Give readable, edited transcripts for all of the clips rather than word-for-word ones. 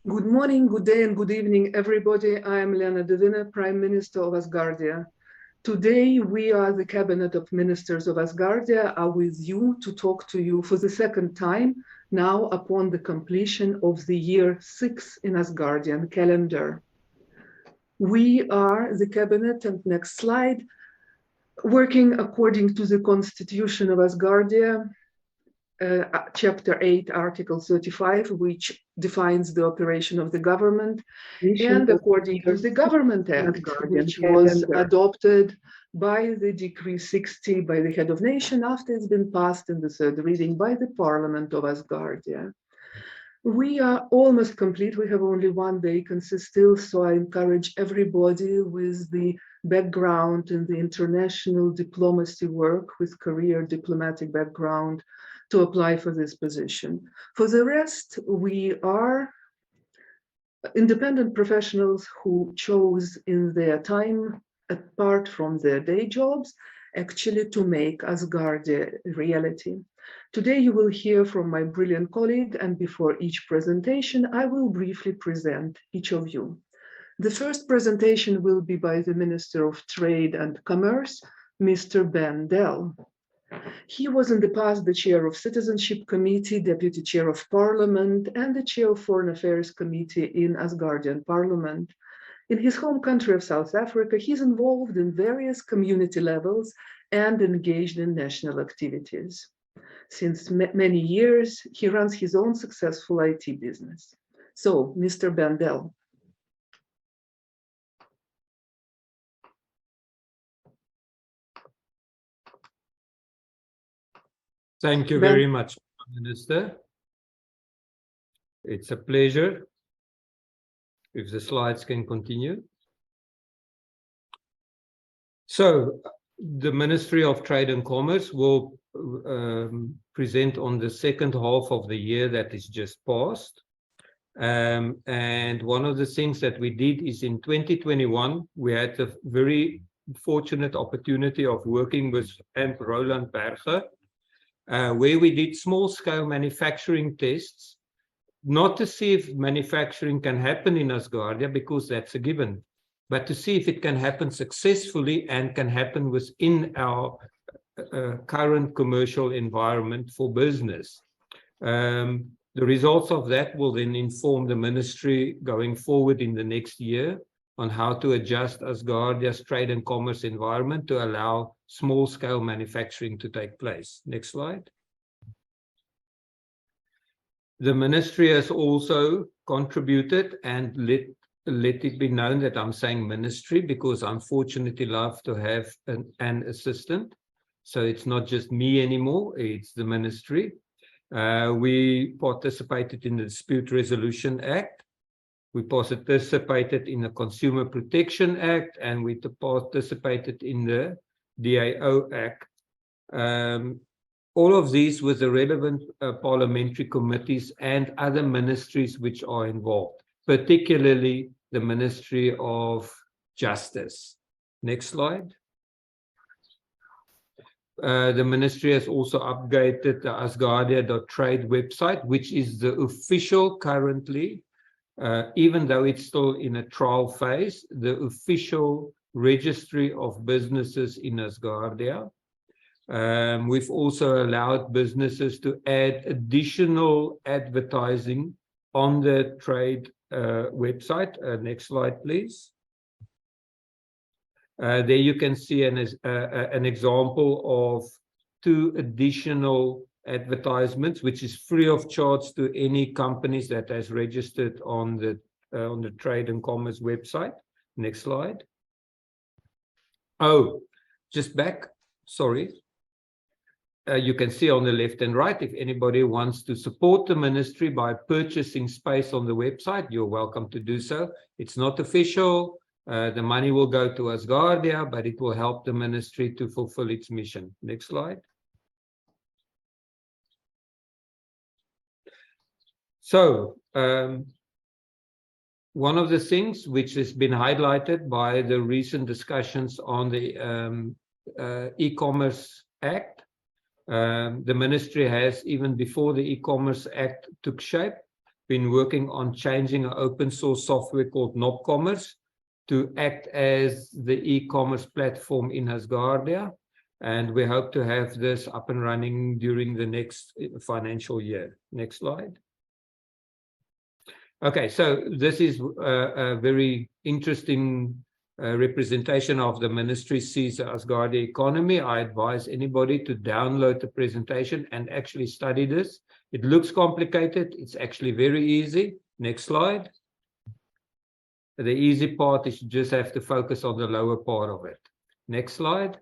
Good morning, good day, and good evening, everybody. I am Lena Devine, Prime Minister of Asgardia. Today, we are the Cabinet of Ministers of Asgardia are with you to talk to you for the second time, now upon the completion of the year 6 in Asgardian calendar. We are the Cabinet, and next slide, working according to the Constitution of Asgardia, Chapter 8, Article 35, which defines the operation of the government, and according to the Government Act, which was adopted by the Decree 60 by the Head of Nation after it's been passed in the third reading by the Parliament of Asgardia. We are almost complete. We have only one vacancy still, so I encourage everybody with the background in the international diplomacy work, with career diplomatic background, to apply for this position. For the rest, we are independent professionals who chose in their time, apart from their day jobs, actually to make Asgardia a reality. Today you will hear from my brilliant colleague, and before each presentation, I will briefly present each of you. The first presentation will be by the Minister of Trade and Commerce, Mr. Ben Dell. He was in the past the chair of Citizenship Committee, deputy chair of Parliament, and the chair of Foreign Affairs Committee in Asgardian Parliament. In his home country of South Africa, he's involved in various community levels and engaged in national activities. Since many years, he runs his own successful IT business. So, Mr. Ben Dell. Thank you very much, Minister. It's a pleasure. If the slides can continue. So, the Ministry of Trade and Commerce will present on the second half of the year that is just passed. And one of the things that we did is in 2021, we had the very fortunate opportunity of working with Roland Berger, where we did small-scale manufacturing tests, not to see if manufacturing can happen in Asgardia, because that's a given, but to see if it can happen successfully and can happen within our current commercial environment for business. The results of that will then inform the ministry going forward in the next year on how to adjust Asgardia's trade and commerce environment to allow small-scale manufacturing to take place. Next slide. The ministry has also contributed, and let it be known that I'm saying ministry because I'm fortunately love to have an assistant. So it's not just me anymore, it's the ministry. We participated in the Dispute Resolution Act. We participated in the Consumer Protection Act, and we participated in the DAO Act. All of these with the relevant parliamentary committees and other ministries which are involved, particularly the Ministry of Justice. Next slide. The ministry has also updated the Asgardia.trade website, which is the official currently, even though it's still in a trial phase, the official registry of businesses in Asgardia. We've also allowed businesses to add additional advertising on the trade website. Next slide, please. There you can see an example of 2 additional advertisements, which is free of charge to any companies that has registered on the Trade and Commerce website. Next slide. Oh, just back, sorry. You can see on the left and right, if anybody wants to support the ministry by purchasing space on the website, you're welcome to do so. It's not official. The money will go to Asgardia, but it will help the ministry to fulfill its mission. Next slide. So, one of the things which has been highlighted by the recent discussions on the E-Commerce Act, the ministry has, even before the E-Commerce Act took shape, been working on changing an open source software called NopCommerce to act as the e-commerce platform in Asgardia. And we hope to have this up and running during the next financial year. Next slide. Okay, so this is a very interesting representation of the ministry sees the Asgardia economy. I advise anybody to download the presentation and actually study this. It looks complicated. It's actually very easy. Next slide. The easy part is you just have to focus on the lower part of it. Next slide.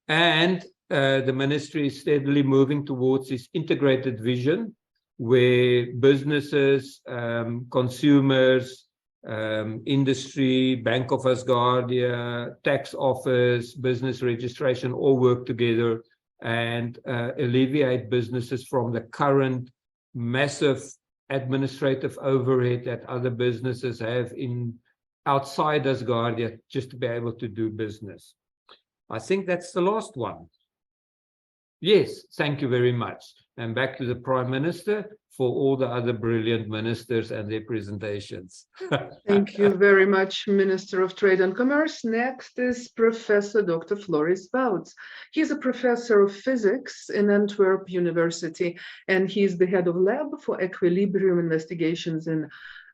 And the ministry is steadily moving towards this integrated vision where businesses, consumers, industry, Bank of Asgardia, tax office, business registration all work together and alleviate businesses from the current massive administrative overhead that other businesses have outside Asgardia just to be able to do business. I think that's the last one. Yes, thank you very much. And back to the Prime Minister for all the other brilliant ministers and their presentations. Thank you very much, Minister of Trade and Commerce. Next is Professor Dr. Floris Wouts. He's a professor of physics in Antwerp University, and he's the head of lab for equilibrium investigations in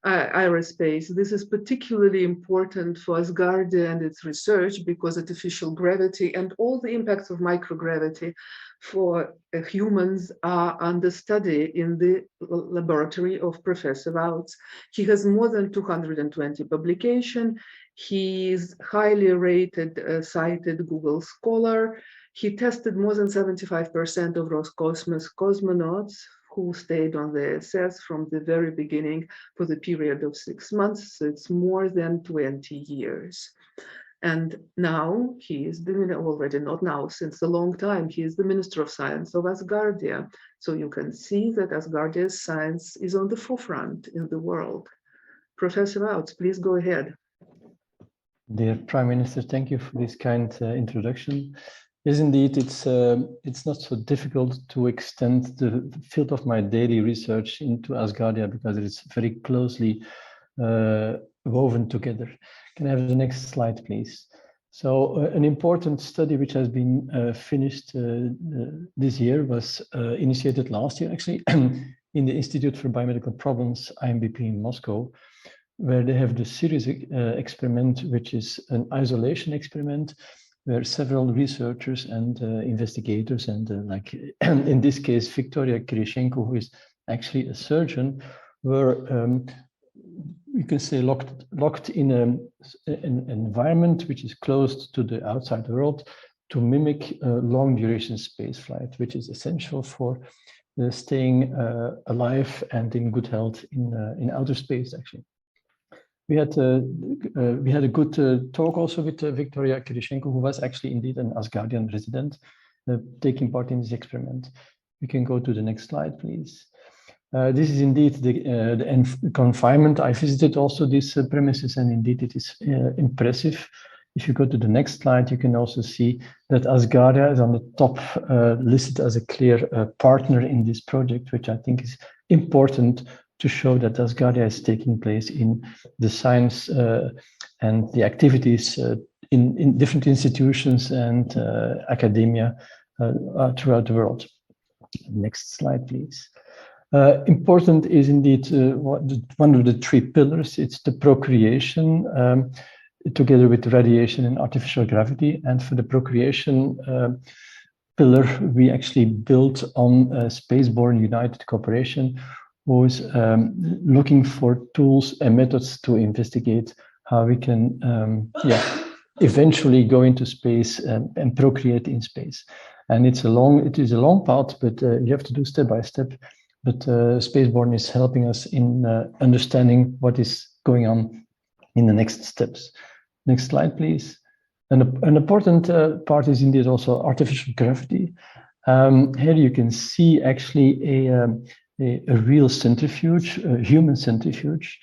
aerospace. This is particularly important for Asgardia and its research because artificial gravity and all the impacts of microgravity for humans are under study in the laboratory of Professor Wouts. He has more than 220 publications. He is highly rated, cited Google Scholar. He tested more than 75% of Roscosmos cosmonauts who stayed on the ISS from the very beginning for the period of 6 months. So it's more than 20 years. And now he is already not now, since a long time, he is the Minister of Science of Asgardia. So you can see that Asgardia's science is on the forefront in the world. Professor Wouts, please go ahead. Dear Prime Minister, thank you for this kind introduction. Yes, indeed, it's not so difficult to extend the field of my daily research into Asgardia because it is very closely woven together. Can I have the next slide, please? So an important study which has been finished this year was initiated last year, actually, in the Institute for Biomedical Problems, IMBP in Moscow, where they have the series experiment, which is an isolation experiment, where several researchers and investigators and like in this case, Victoria Kirishenko, who is actually a surgeon, were you can say locked in an environment which is closed to the outside world to mimic long duration space flight, which is essential for staying alive and in good health in outer space, actually. We had a good talk also with Victoria Kirishenko, who was actually indeed an Asgardian resident, taking part in this experiment. We can go to the next slide, please. This is indeed the confinement. I visited also these premises, and indeed it is impressive. If you go to the next slide, you can also see that Asgardia is on the top, listed as a clear partner in this project, which I think is important to show that Asgardia is taking place in the science and the activities in different institutions and academia throughout the world. Next slide, please. Important is indeed one of the three pillars. It's the procreation together with radiation and artificial gravity. And for the procreation pillar, we actually built on Spaceborne United Cooperation, who is looking for tools and methods to investigate how we can eventually go into space and procreate in space. And it is a long path, but you have to do step by step. But Spaceborne is helping us in understanding what is going on in the next steps. Next slide, please. An important part is indeed also artificial gravity. Here you can see actually a real centrifuge, a human centrifuge.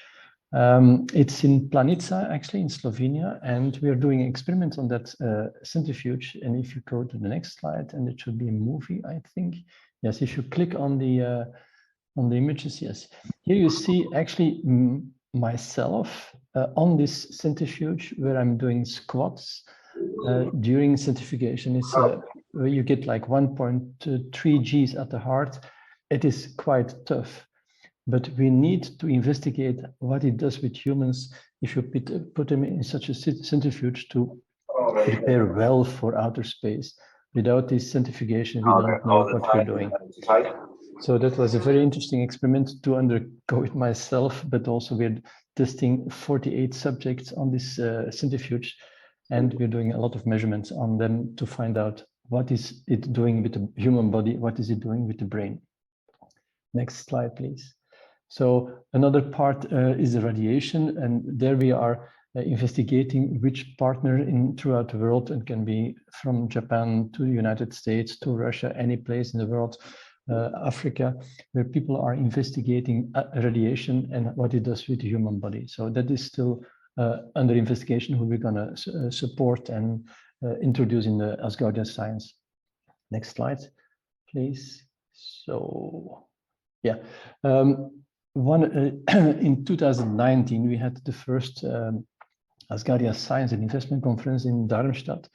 It's in Planica, actually in Slovenia, and we are doing experiments on that centrifuge. And if you go to the next slide, and it should be a movie, I think. Yes, if you click on the images, yes. Here you see actually myself on this centrifuge where I'm doing squats during centrifugation. It's where you get like 1.3 Gs at the heart. It is quite tough. But we need to investigate what it does with humans if you put them in such a centrifuge to prepare well for outer space. Without this centrifugation, we don't know what we're doing. So that was a very interesting experiment to undergo it myself, but also we're testing 48 subjects on this centrifuge, and we're doing a lot of measurements on them to find out what is it doing with the human body, what is it doing with the brain. Next slide, please. So another part is the radiation, and there we are investigating which partner throughout the world, and can be from Japan to the United States to Russia, any place in the world, Africa, where people are investigating radiation and what it does with the human body. So that is still under investigation, who we're going to support and introduce in the Asgardia science. Next slide, please. So, yeah. In 2019, we had the first Asgardia Science and Investment Conference in Darmstadt.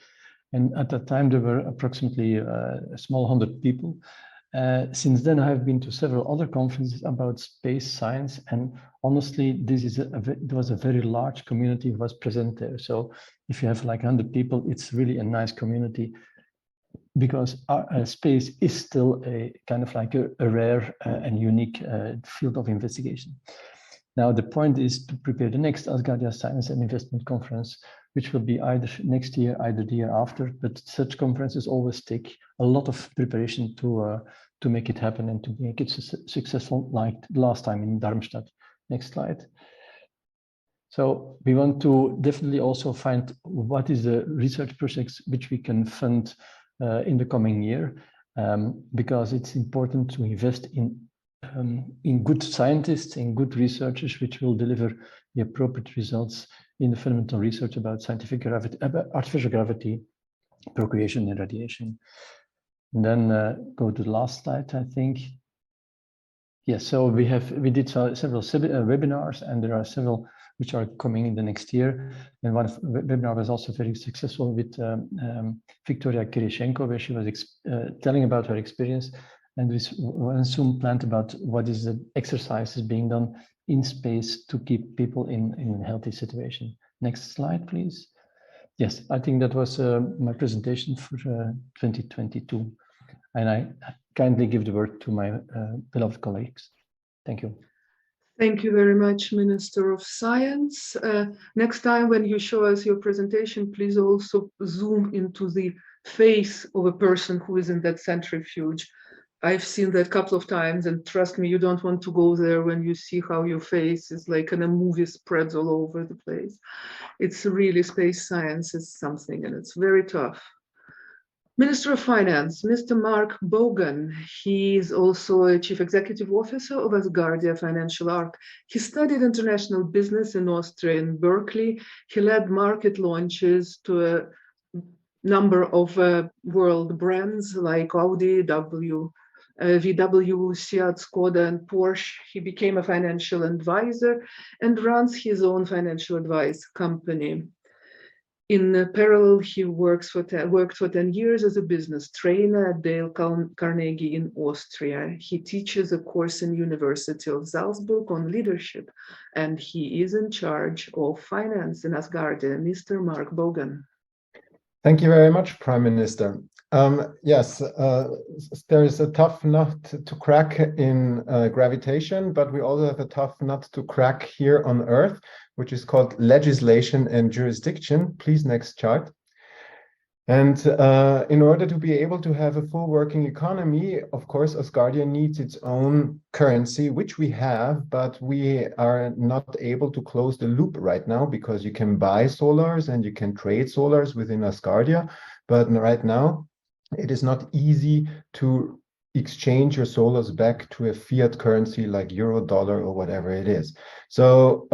And at that time, there were approximately a small 100 people. Since then, I have been to several other conferences about space science. And honestly, it was a very large community who was present there. So if you have like 100 people, it's really a nice community, because space is still a kind of like a rare and unique field of investigation. Now, the point is to prepare the next Asgardia Science and Investment Conference, which will be either next year, either the year after. But such conferences always take a lot of preparation to make it happen and to make it successful, like last time in Darmstadt. Next slide. So we want to definitely also find what is the research projects which we can fund in the coming year, because it's important to invest in good scientists, in good researchers, which will deliver the appropriate results in the fundamental research about scientific gravity, artificial gravity, procreation, and radiation. And then go to the last slide, I think. Yes, so we did several webinars, and there are several which are coming in the next year. And one webinar was also very successful with Victoria Kirishenko, where she was telling about her experience, and we soon planned about what is the exercises being done in space to keep people in a healthy situation. Next slide, please. Yes, I think that was my presentation for 2022. And I kindly give the word to my beloved colleagues. Thank you. Thank you very much, Minister of Science. Next time when you show us your presentation, please also zoom into the face of a person who is in that centrifuge. I've seen that a couple of times, and trust me, you don't want to go there when you see how your face is like in a movie, spreads all over the place. It's really, space science is something, and it's very tough. Minister of Finance, Mr. Mark Bogan. He is also a Chief Executive Officer of Asgardia Financial Arc. He studied international business in Austria and Berkeley. He led market launches to a number of world brands like Audi, VW, Seat, Skoda, and Porsche. He became a financial advisor and runs his own financial advice company. In parallel, he worked for 10 years as a business trainer at Dale Carnegie in Austria. He teaches a course in University of Salzburg on leadership, and he is in charge of finance in Asgardia. Mr. Mark Bogan. Thank you very much, Prime Minister. Yes, there is a tough nut to crack in gravitation, but we also have a tough nut to crack here on Earth, which is called legislation and jurisdiction. Please, next chart. And in order to be able to have a full working economy, of course, Asgardia needs its own currency, which we have, but we are not able to close the loop right now because you can buy solars and you can trade solars within Asgardia. But right now, it is not easy to exchange your solars back to a fiat currency like euro, dollar, or whatever it is. So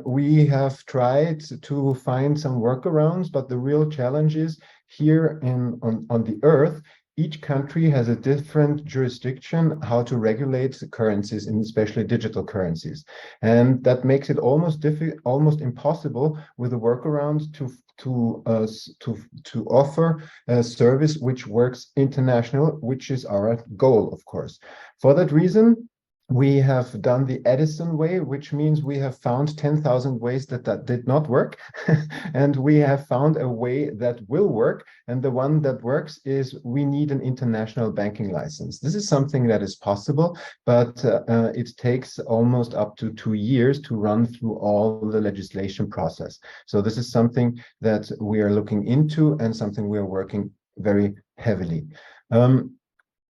we have tried to find some workarounds, but the real challenge is here on the Earth, each country has a different jurisdiction how to regulate currencies, and especially digital currencies. And that makes it almost impossible with a workaround to offer a service which works international, which is our goal, of course. For that reason, we have done the Edison way, which means we have found 10,000 ways that did not work. And we have found a way that will work. And the one that works is we need an international banking license. This is something that is possible, but it takes almost up to 2 years to run through all the legislation process. So this is something that we are looking into and something we are working very heavily.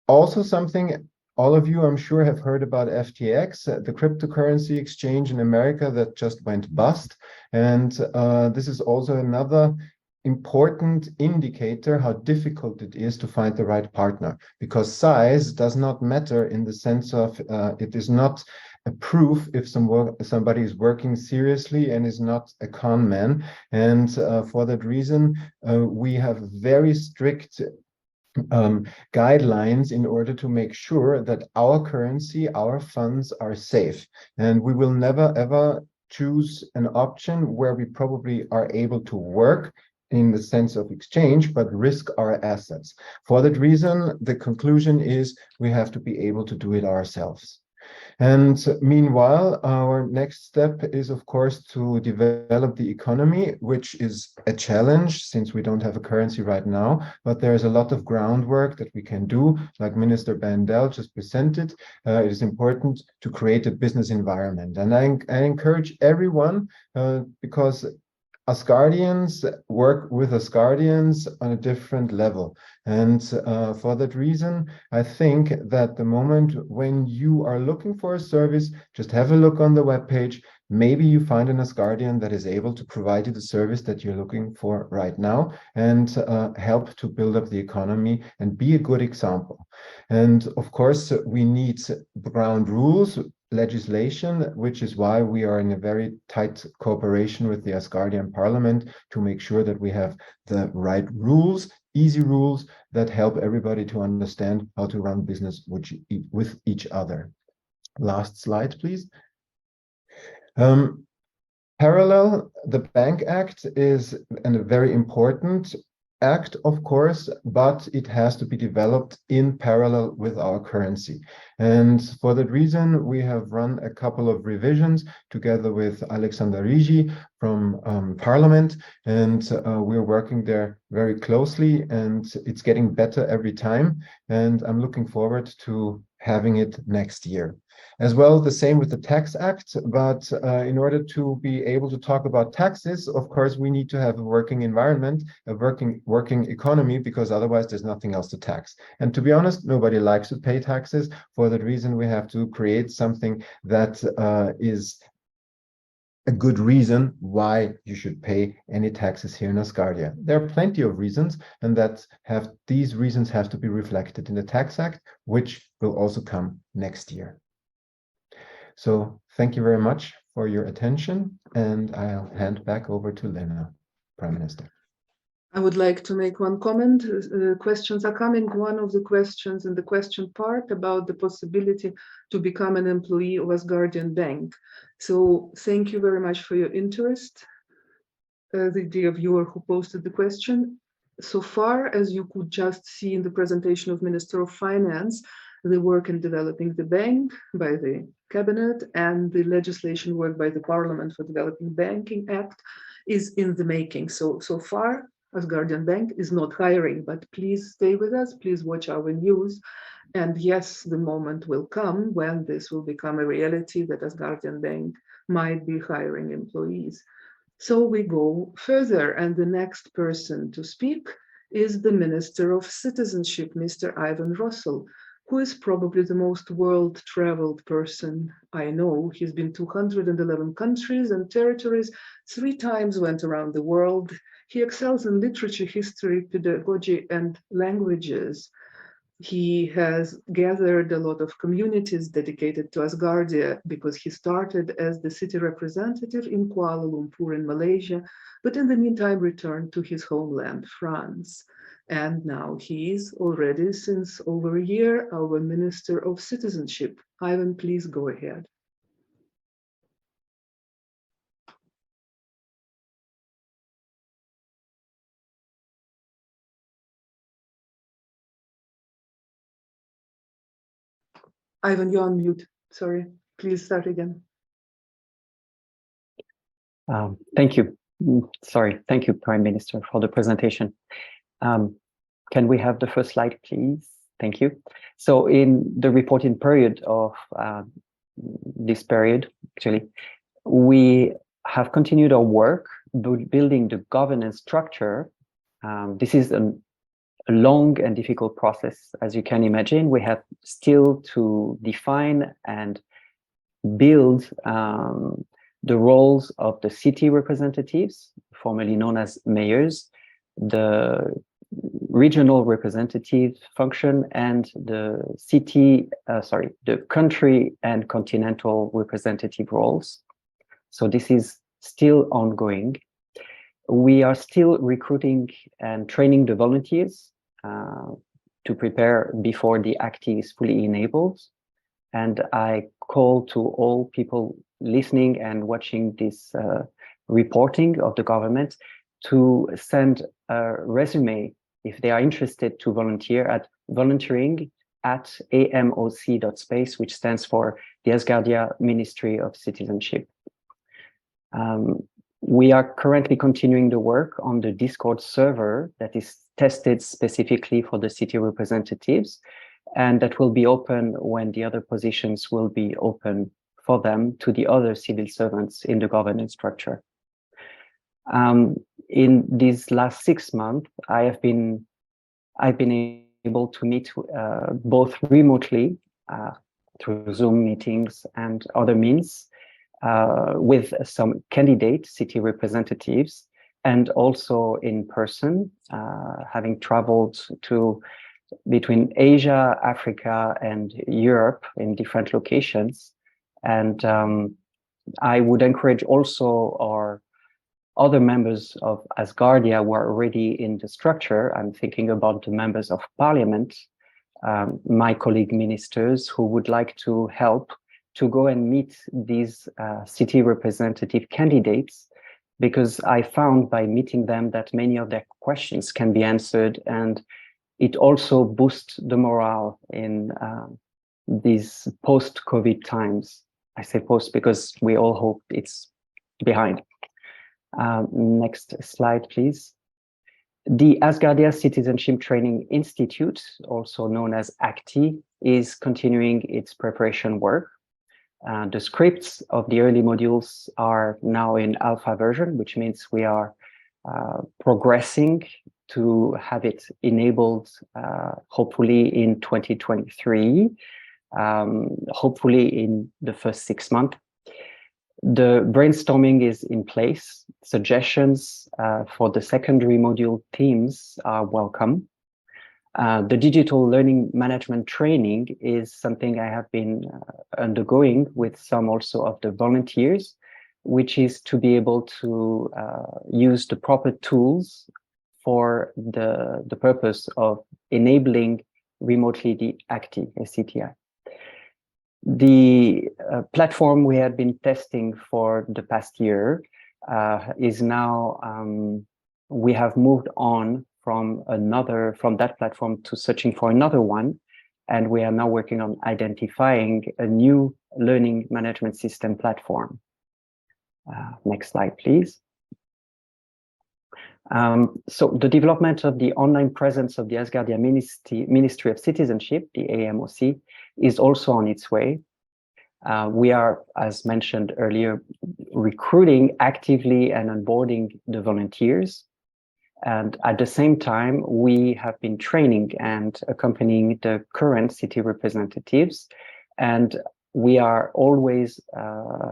Also something all of you, I'm sure, have heard about FTX, the cryptocurrency exchange in America that just went bust. And this is also another important indicator how difficult it is to find the right partner, because size does not matter in the sense of it is not a proof if somebody is working seriously and is not a con man. And for that reason, we have very strict guidelines in order to make sure that our currency, our funds are safe. And we will never, ever choose an option where we probably are able to work in the sense of exchange, but risk our assets. For that reason, the conclusion is we have to be able to do it ourselves. And meanwhile, our next step is, of course, to develop the economy, which is a challenge since we don't have a currency right now. But there's a lot of groundwork that we can do, like Minister Bandel just presented. It is important to create a business environment. And I encourage everyone, because Asgardians work with Asgardians on a different level. And for that reason, I think that the moment when you are looking for a service, just have a look on the webpage. Maybe you find an Asgardian that is able to provide you the service that you're looking for right now and help to build up the economy and be a good example. And of course, we need ground rules, legislation, which is why we are in a very tight cooperation with the Asgardian Parliament to make sure that we have the right rules, easy rules that help everybody to understand how to run business with each other. Last slide, please. Parallel, the Bank Act is a very important act, of course, but it has to be developed in parallel with our currency. And for that reason, we have run a couple of revisions together with Alexander Rigi from Parliament, and we're working there very closely, and it's getting better every time. And I'm looking forward to having it next year. As well, the same with the Tax Act, but in order to be able to talk about taxes, of course, we need to have a working environment, a working economy, because otherwise there's nothing else to tax. And to be honest, nobody likes to pay taxes. For that reason, we have to create something that is a good reason why you should pay any taxes here in Asgardia. There are plenty of reasons, and these reasons have to be reflected in the Tax Act, which will also come next year. So thank you very much for your attention, and I'll hand back over to Lena, Prime Minister. I would like to make one comment. Questions are coming. One of the questions in the question part about the possibility to become an employee of Asgardian Bank. So thank you very much for your interest, the dear viewer who posted the question. So far, as you could just see in the presentation of Minister of Finance, the work in developing the bank by the cabinet and the legislation work by the Parliament for developing Banking Act is in the making. So far, Asgardian Bank is not hiring, but please stay with us, please watch our news. And yes, the moment will come when this will become a reality that Asgardian Bank might be hiring employees. So we go further, and the next person to speak is the Minister of Citizenship, Mr. Ivan Russell, who is probably the most world-traveled person I know. He's been to 211 countries and territories, 3 times went around the world. He excels in literature, history, pedagogy, and languages. He has gathered a lot of communities dedicated to Asgardia because he started as the city representative in Kuala Lumpur in Malaysia, but in the meantime returned to his homeland, France. And now he is already, since over a year, our Minister of Citizenship. Ivan, please go ahead. Ivan, you're on mute. Sorry. Please start again. Thank you. Sorry. Thank you, Prime Minister, for the presentation. Can we have the first slide, please? Thank you. So in the reporting period of this period, actually, we have continued our work building the governance structure. This is a long and difficult process, as you can imagine. We have still to define and build the roles of the city representatives, formerly known as mayors, the regional representative function, and the the country and continental representative roles. So this is still ongoing. We are still recruiting and training the volunteers to prepare before the active is fully enabled. And I call to all people listening and watching this reporting of the government to send a resume if they are interested to volunteer at volunteering@amoc.space, which stands for the Asgardia Ministry of Citizenship. We are currently continuing the work on the Discord server that is tested specifically for the city representatives, and that will be open when the other positions will be open for them to the other civil servants in the governance structure. In these last 6 months, I've been able to meet both remotely through Zoom meetings and other means with some candidate city representatives, and also in person, having traveled to between Asia, Africa, and Europe in different locations. And I would encourage also our other members of Asgardia who are already in the structure. I'm thinking about the members of parliament, my colleague ministers who would like to help to go and meet these city representative candidates, because I found by meeting them that many of their questions can be answered, and it also boosts the morale in these post-COVID times. I say post because we all hope it's behind. Next slide, please. The Asgardia Citizenship Training Institute, also known as ACTI, is continuing its preparation work. The scripts of the early modules are now in alpha version, which means we are progressing to have it enabled hopefully in 2023, hopefully in the first 6 months. The brainstorming is in place. Suggestions for the secondary module themes are welcome. The digital learning management training is something I have been undergoing with some also of the volunteers, which is to be able to use the proper tools for the purpose of enabling remotely the ACTI, SCTI. The platform we had been testing for the past year is now, we have moved on from that platform to searching for another one. And we are now working on identifying a new learning management system platform. Next slide, please. So the development of the online presence of the Asgardia Ministry of Citizenship, the AMOC, is also on its way. We are, as mentioned earlier, recruiting actively and onboarding the volunteers. And at the same time, we have been training and accompanying the current city representatives. And we are always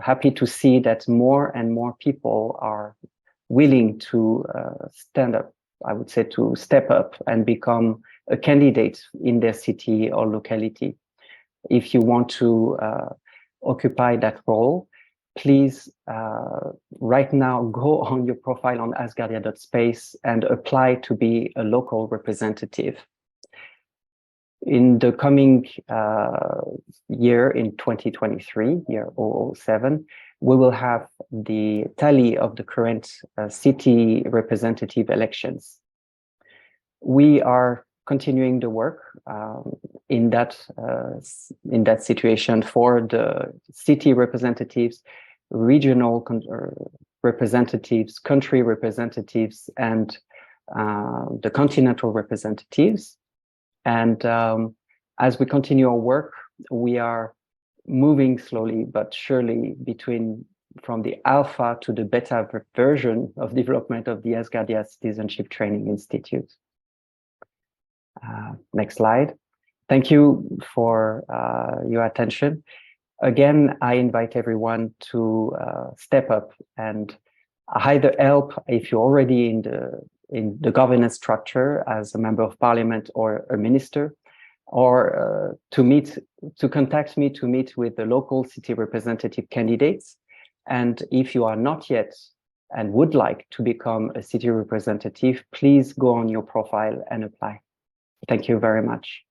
happy to see that more and more people are willing to stand up, I would say, to step up and become a candidate in their city or locality. If you want to occupy that role, please right now go on your profile on asgardia.space and apply to be a local representative. In the coming year, in 2023, year 007, we will have the tally of the current city representative elections. We are continuing the work in that situation for the city representatives, regional representatives, country representatives, and the continental representatives. And as we continue our work, we are moving slowly but surely from the alpha to the beta version of development of the Asgardia Citizenship Training Institute. Next slide. Thank you for your attention. Again, I invite everyone to step up and either help if you're already in the governance structure as a member of parliament or a minister, or to contact me to meet with the local city representative candidates. And if you are not yet and would like to become a city representative, please go on your profile and apply. Thank you very much.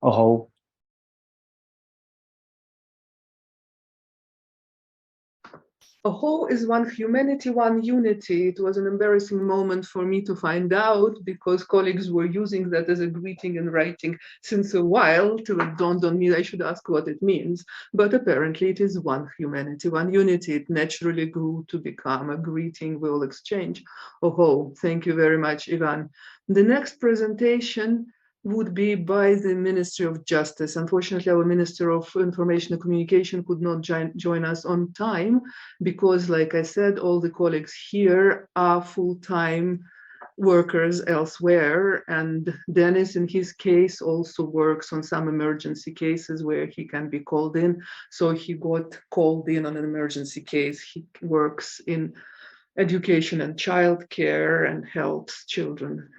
Oho. Aho is one humanity, one unity. It was an embarrassing moment for me to find out because colleagues were using that as a greeting in writing since a while till it dawned on me I should ask what it means. But apparently it is one humanity, one unity. It naturally grew to become a greeting we will exchange. Aho, thank you very much, Ivan. The next presentation would be by the Ministry of Justice. Unfortunately, our Minister of Information and Communication could not join us on time because, like I said, all the colleagues here are full-time workers elsewhere. And Dennis, in his case, also works on some emergency cases where he can be called in. So he got called in on an emergency case. He works in education and childcare and helps children.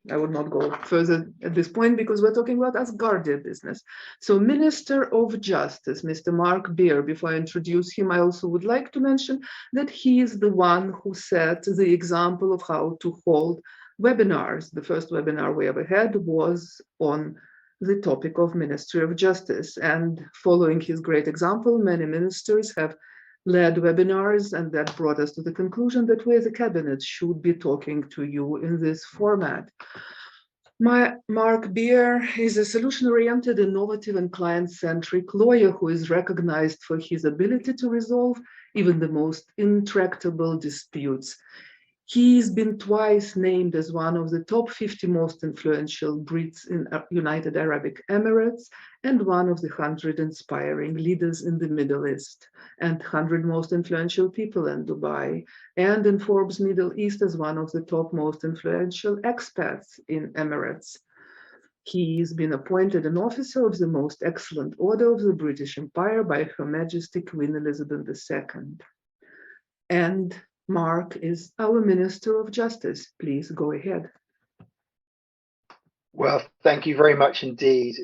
I would not go further at this point because we're talking about Asgardia business. So Minister of Justice, Mr. Mark Beer, before I introduce him, I also would like to mention that he is the one who set the example of how to hold webinars. The first webinar we ever had was on the topic of Ministry of Justice. And following his great example, many ministers have led webinars, and that brought us to the conclusion that we as a cabinet should be talking to you in this format. Mark Beer is a solution-oriented, innovative, and client-centric lawyer who is recognized for his ability to resolve even the most intractable disputes. He's been twice named as one of the top 50 most influential Brits in United Arab Emirates and one of the 100 inspiring leaders in the Middle East and 100 most influential people in Dubai, and in Forbes Middle East as one of the top most influential expats in Emirates. He's been appointed an officer of the Most Excellent Order of the British Empire by Her Majesty Queen Elizabeth II. And Mark is our Minister of Justice. Please go ahead. Well, thank you very much indeed,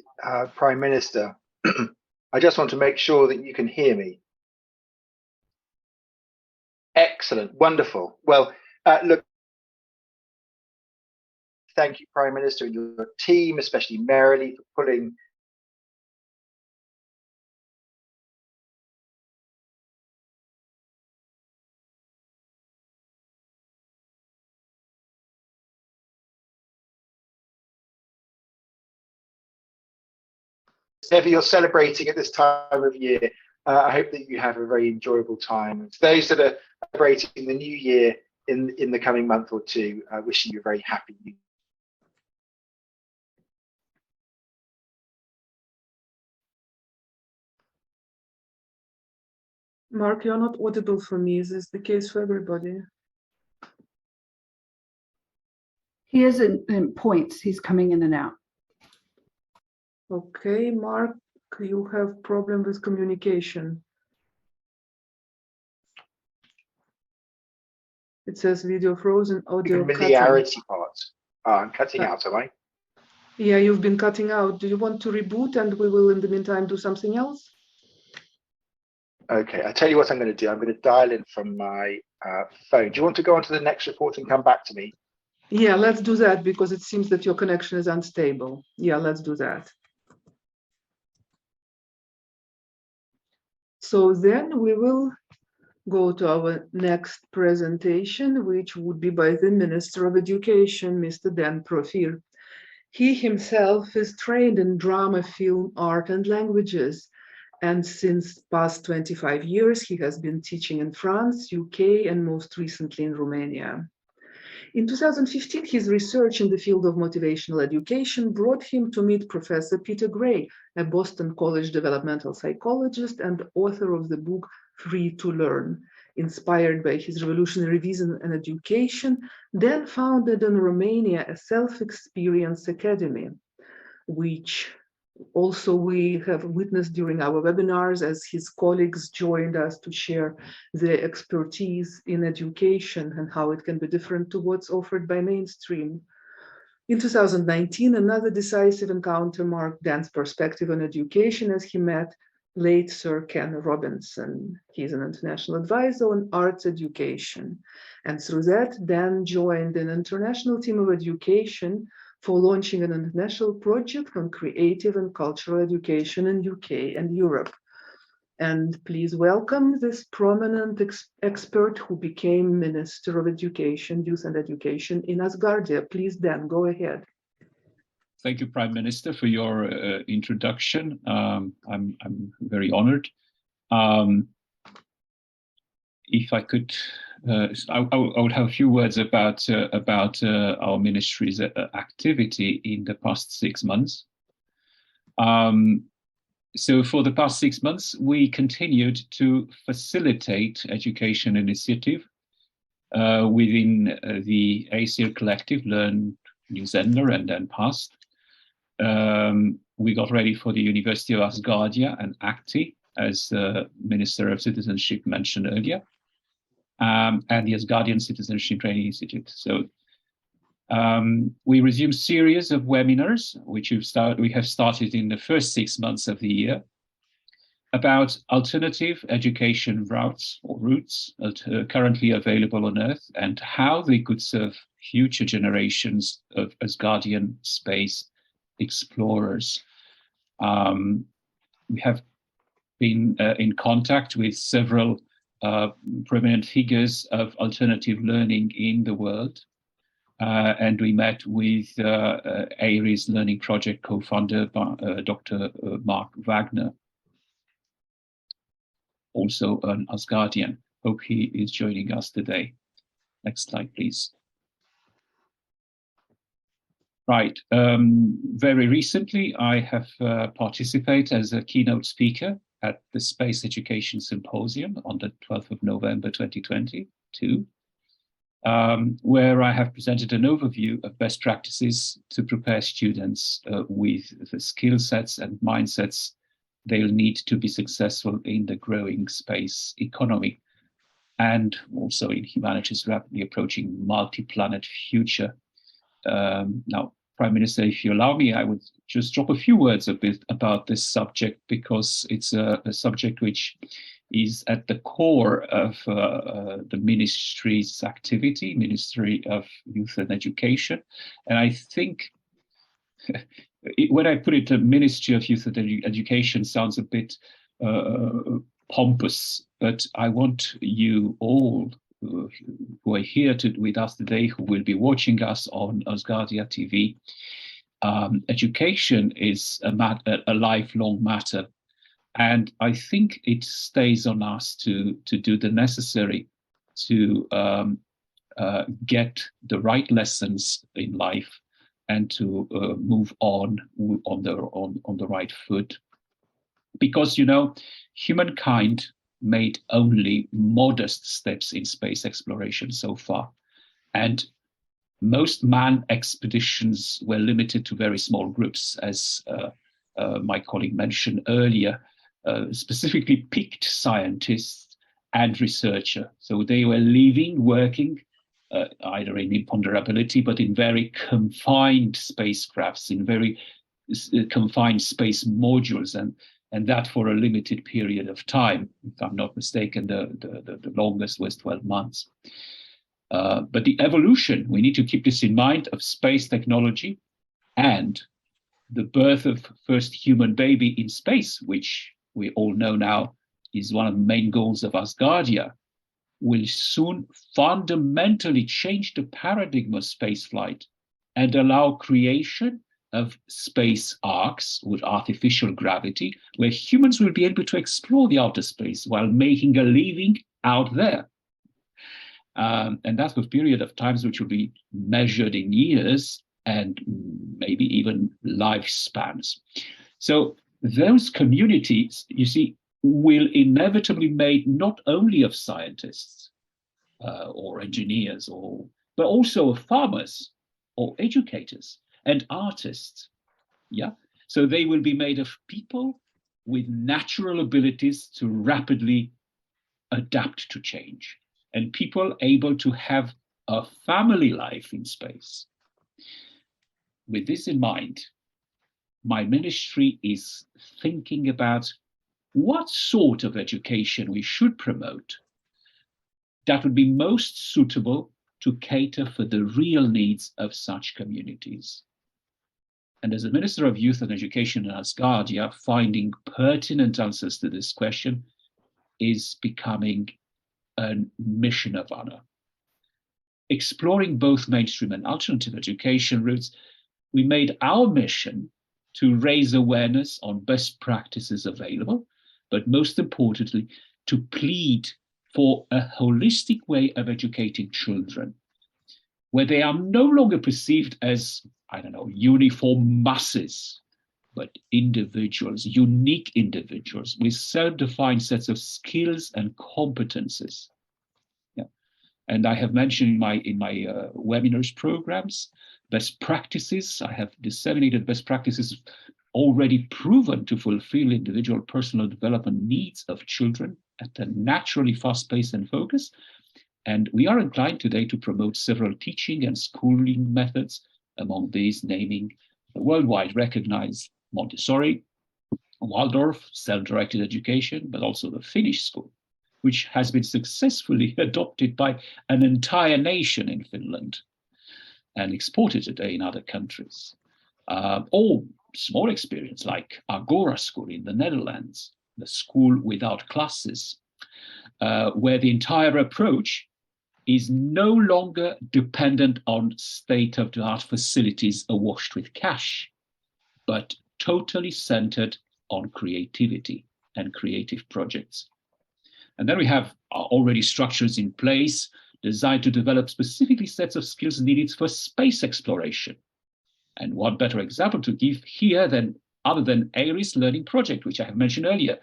Prime Minister. I just want to make sure that you can hear me. Excellent, wonderful. Well, look, thank you, Prime Minister, and your team, especially Merrily, for pulling whatever you're celebrating at this time of year. I hope that you have a very enjoyable time. To those that are celebrating the new year, in the coming month or two. Wishing you a very happy New Year. Mark, you're not audible for me. Is this the case for everybody? He is in points. He's coming in and out. Okay, Mark, you have problem with communication. It says video frozen, audio cutting. Familiarity part. I'm cutting out, am I? Yeah, you've been cutting out. Do you want to reboot and we will in the meantime do something else? Okay, I tell you what I'm going to do. I'm going to dial in from my phone. Do you want to go on to the next report and come back to me? Yeah, let's do that because it seems that your connection is unstable. Yeah, let's do that. So then we will go to our next presentation, which would be by the Minister of Education, Mr. Dan Profir. He himself is trained in drama, film, art, and languages. And since past 25 years, he has been teaching in France, UK, and most recently in Romania. In 2015, his research in the field of motivational education brought him to meet Professor Peter Gray, a Boston College developmental psychologist and author of the book Free to Learn. Inspired by his revolutionary vision and education, Dan founded in Romania a self-experience academy, which also we have witnessed during our webinars as his colleagues joined us to share their expertise in education and how it can be different to what's offered by mainstream. In 2019, another decisive encounter marked Dan's perspective on education as he met late Sir Ken Robinson. He's an international advisor on arts education. And through that, Dan joined an international team of education for launching an international project on creative and cultural education in UK and Europe. And please welcome this prominent expert who became Minister of Education, Youth and Education in Asgardia. Please, Dan, go ahead. Thank you, Prime Minister, for your introduction. I'm very honored. If I could, I would have a few words about our ministry's activity in the past 6 months. So for the past 6 months, we continued to facilitate education initiative within the ACER collective, Learn New Zender and then PAST. We got ready for the University of Asgardia and ACTI, as the Minister of Citizenship mentioned earlier, and the Asgardian Citizenship Training Institute. So we resumed series of webinars, which we have started in the first 6 months of the year, about alternative education routes currently available on Earth and how they could serve future generations of Asgardian space explorers. We have been in contact with several prominent figures of alternative learning in the world. And we met with ARI's Learning Project co-founder, Dr. Mark Wagner, also an Asgardian. Hope he is joining us today. Next slide, please. Right. Very recently, I have participated as a keynote speaker at the Space Education Symposium on the 12th of November 2022, where I have presented an overview of best practices to prepare students with the skill sets and mindsets they'll need to be successful in the growing space economy and also in humanity's rapidly approaching multi-planet future. Now, Prime Minister, if you allow me, I would just drop a few words a bit about this subject, because it's a subject which is at the core of the ministry's activity, Ministry of Youth and Education. And I think when I put it, the Ministry of Youth and Education sounds a bit pompous, but I want you all who are here with us today, who will be watching us on Asgardia TV. Education is a lifelong matter, and I think it stays on us to do the necessary to get the right lessons in life and to move on the right foot. Because, you know, humankind made only modest steps in space exploration so far. And most manned expeditions were limited to very small groups, as my colleague mentioned earlier, specifically picked scientists and researchers. So they were living, working, either in imponderability, but in very confined spacecrafts, in very confined space modules, and that for a limited period of time. If I'm not mistaken, the longest was 12 months. But the evolution, we need to keep this in mind, of space technology and the birth of first human baby in space, which we all know now is one of the main goals of Asgardia, will soon fundamentally change the paradigm of spaceflight and allow creation of space arcs with artificial gravity, where humans will be able to explore the outer space while making a living out there. And that's a period of times which will be measured in years and maybe even lifespans. So those communities, you see, will inevitably be made not only of scientists or engineers, but also of farmers or educators and artists. Yeah, so they will be made of people with natural abilities to rapidly adapt to change, and people able to have a family life in space. With this in mind, my ministry is thinking about what sort of education we should promote that would be most suitable to cater for the real needs of such communities. And as a Minister of Youth and Education in Asgardia, finding pertinent answers to this question is becoming a mission of honor. Exploring both mainstream and alternative education routes, we made our mission to raise awareness on best practices available, but most importantly, to plead for a holistic way of educating children, where they are no longer perceived as, I don't know, uniform masses, but individuals, unique individuals with self-defined sets of skills and competences. Yeah. And I have mentioned in my webinars programs, best practices. I have disseminated best practices already proven to fulfill individual personal development needs of children at a naturally fast pace and focus. And we are inclined today to promote several teaching and schooling methods, among these naming the worldwide recognized Montessori, Waldorf, self-directed education, but also the Finnish school, which has been successfully adopted by an entire nation in Finland and exported today in other countries. Or small experience like Agora School in the Netherlands, the school without classes, where the entire approach is no longer dependent on state-of-the-art facilities awash with cash, but totally centered on creativity and creative projects. And then we have already structures in place designed to develop specifically sets of skills needed for space exploration. And what better example to give here other than ARIS Learning Project, which I have mentioned earlier,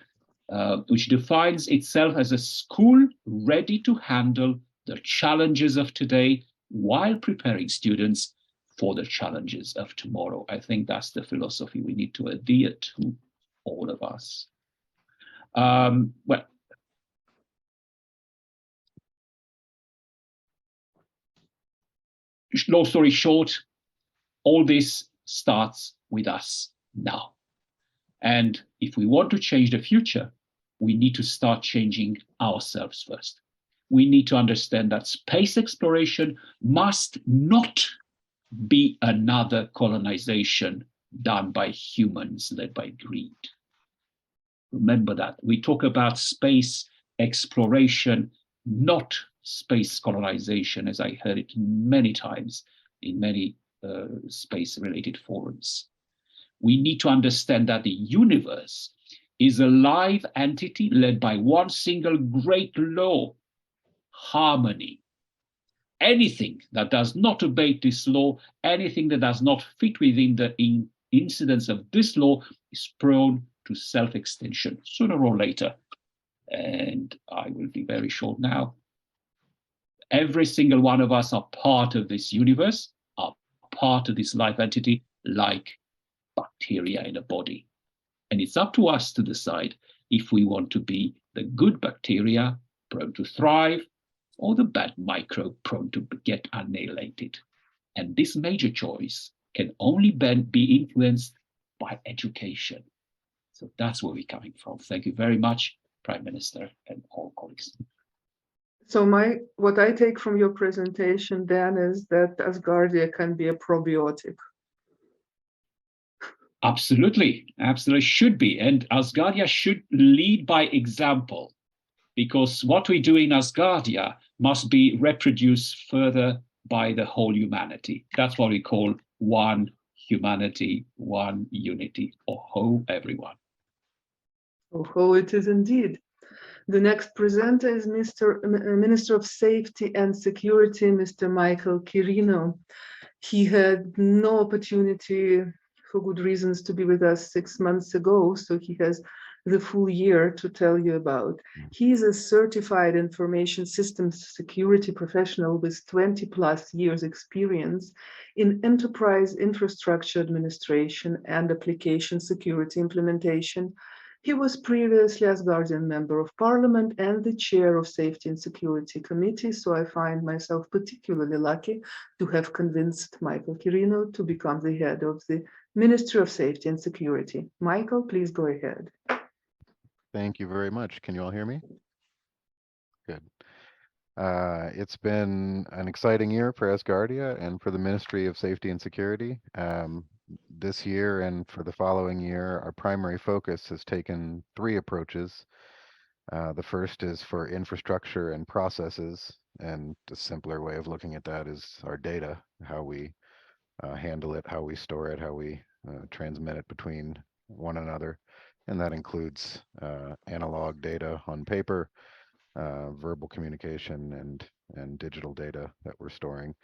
which defines itself as a school ready to handle the challenges of today while preparing students for the challenges of tomorrow. I think that's the philosophy we need to adhere to, all of us. Well, long story short, all this starts with us now. And if we want to change the future, we need to start changing ourselves first. We need to understand that space exploration must not be another colonization done by humans led by greed. Remember that. We talk about space exploration, not space colonization, as I heard it many times in many space-related forums. We need to understand that the universe is a live entity led by one single great law: harmony. anything that does not obey this law, anything that does not fit within the incidence of this law is prone to self-extinction sooner or later. And I will be very short now. Every single one of us are part of this universe, are part of this life entity, like bacteria in a body. And it's up to us to decide if we want to be the good bacteria prone to thrive, or the bad microbe prone to get annihilated. And this major choice can only be influenced by education. So that's where we're coming from. Thank you very much, Prime Minister and all colleagues. So what I take from your presentation, Dan, is that Asgardia can be a probiotic. Absolutely, absolutely should be. And Asgardia should lead by example, because what we do in Asgardia must be reproduced further by the whole humanity. That's what we call one humanity, one unity. Oh ho, everyone. Oh ho, it is indeed. The next presenter is Minister of Safety and Security, Mr. Michael Quirino. He had no opportunity, for good reasons, to be with us 6 months ago, so he has the full year to tell you about. He's a certified information systems security professional with 20+ years experience in enterprise infrastructure administration and application security implementation. He was previously Asgardian Member of Parliament and the Chair of Safety and Security Committee, so I find myself particularly lucky to have convinced Michael Quirino to become the head of the Ministry of Safety and Security. Michael, please go ahead. Thank you very much. Can you all hear me? Good. It's been an exciting year for Asgardia and for the Ministry of Safety and Security. This year and for the following year, our primary focus has taken 3 approaches. The first is for infrastructure and processes, and the simpler way of looking at that is our data, how we handle it, how we store it, how we transmit it between one another. And that includes analog data on paper, verbal communication, and digital data that we're storing.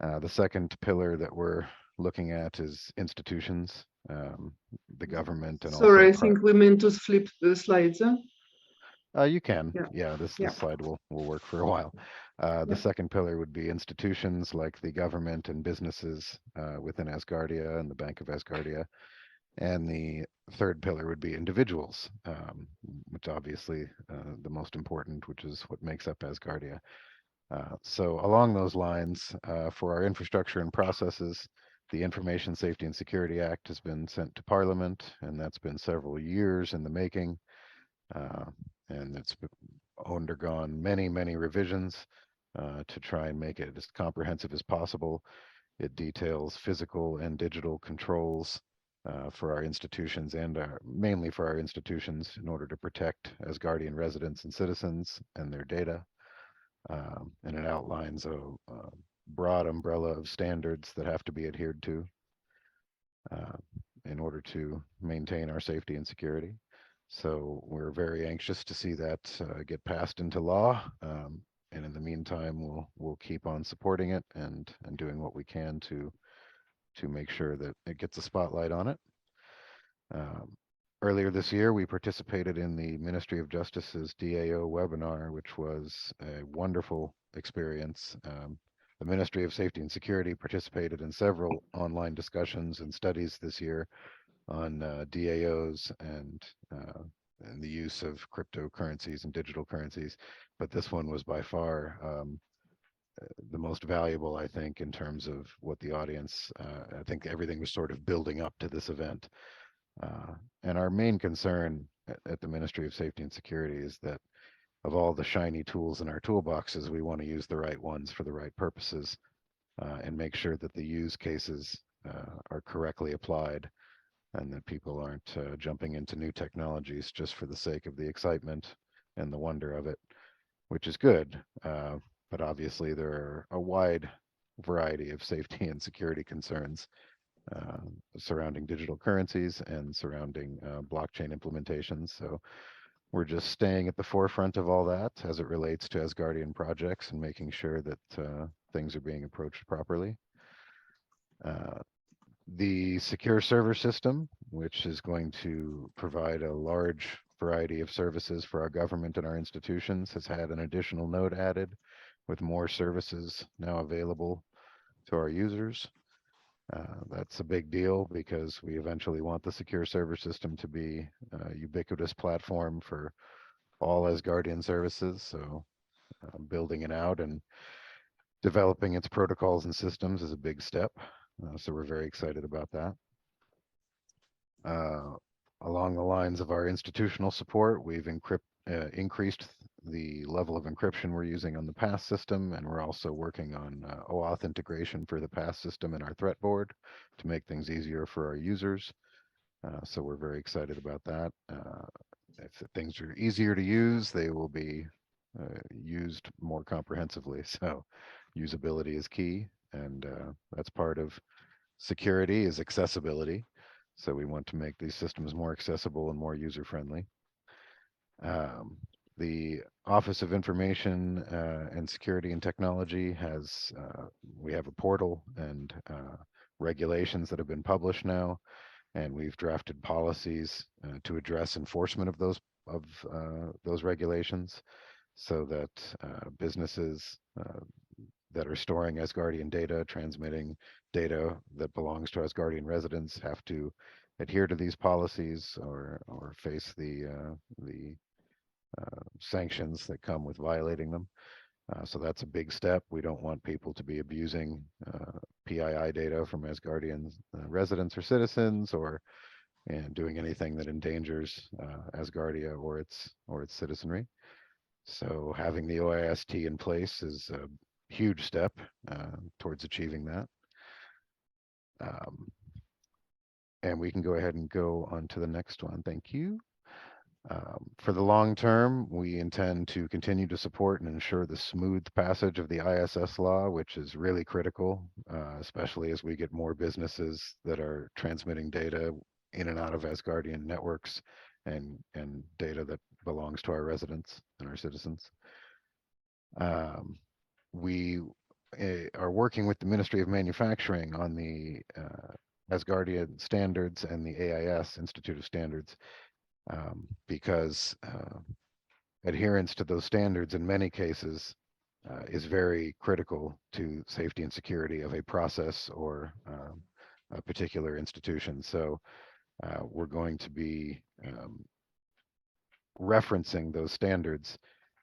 The second pillar that we're looking at is institutions, the government, and Sorry, I also think we meant to flip the slides. Huh? you can. Yeah. Yeah, this Yeah. slide will work for a while. The second pillar would be institutions like the government and businesses within Asgardia and the Bank of Asgardia. And the third pillar would be individuals, which obviously the most important, which is what makes up Asgardia. So along those lines, for our infrastructure and processes, the Information Safety and Security Act has been sent to Parliament, and that's been several years in the making. And it's undergone many, many revisions to try and make it as comprehensive as possible. It details physical and digital controls for our institutions and mainly for our institutions in order to protect Asgardian residents and citizens and their data. And it outlines a broad umbrella of standards that have to be adhered to in order to maintain our safety and security. So we're very anxious to see that get passed into law. And in the meantime, we'll keep on supporting it and doing what we can to make sure that it gets a spotlight on it. Earlier this year, we participated in the Ministry of Justice's DAO webinar, which was a wonderful experience. The Ministry of Safety and Security participated in several online discussions and studies this year on DAOs and the use of cryptocurrencies and digital currencies. But this one was by far the most valuable, I think, in terms of what the audience, I think everything was sort of building up to this event. And our main concern at the Ministry of Safety and Security is that of all the shiny tools in our toolboxes, we want to use the right ones for the right purposes and make sure that the use cases are correctly applied and that people aren't jumping into new technologies just for the sake of the excitement and the wonder of it, which is good. But obviously there are a wide variety of safety and security concerns surrounding digital currencies and surrounding blockchain implementations. So we're just staying at the forefront of all that as it relates to Asgardian projects and making sure that things are being approached properly. The secure server system, which is going to provide a large variety of services for our government and our institutions, has had an additional node added with more services now available to our users. That's a big deal because we eventually want the secure server system to be a ubiquitous platform for all Asgardian services. So building it out and developing its protocols and systems is a big step. So we're very excited about that. Along the lines of our institutional support, we've increased the level of encryption we're using on the PASS system, and we're also working on OAuth integration for the PASS system in our threat board to make things easier for our users. So we're very excited about that. If things are easier to use, they will be used more comprehensively. So usability is key, and that's part of security is accessibility. So we want to make these systems more accessible and more user-friendly. The Office of Information and Security and Technology has, we have a portal and regulations that have been published now, and we've drafted policies to address enforcement of those regulations so that businesses that are storing Asgardian data, transmitting data that belongs to Asgardian residents have to adhere to these policies or face the sanctions that come with violating them. So that's a big step. We don't want people to be abusing PII data from Asgardian residents or citizens, or doing anything that endangers Asgardia or its citizenry. So having the OIST in place is a huge step towards achieving that. And we can go ahead and go on to the next one. Thank you. For the long term, we intend to continue to support and ensure the smooth passage of the ISS law, which is really critical, especially as we get more businesses that are transmitting data in and out of Asgardian networks and data that belongs to our residents and our citizens. We are working with the Ministry of Manufacturing on the Asgardia standards and the AIS, Institute of Standards, because adherence to those standards in many cases is very critical to safety and security of a process or a particular institution. So we're going to be referencing those standards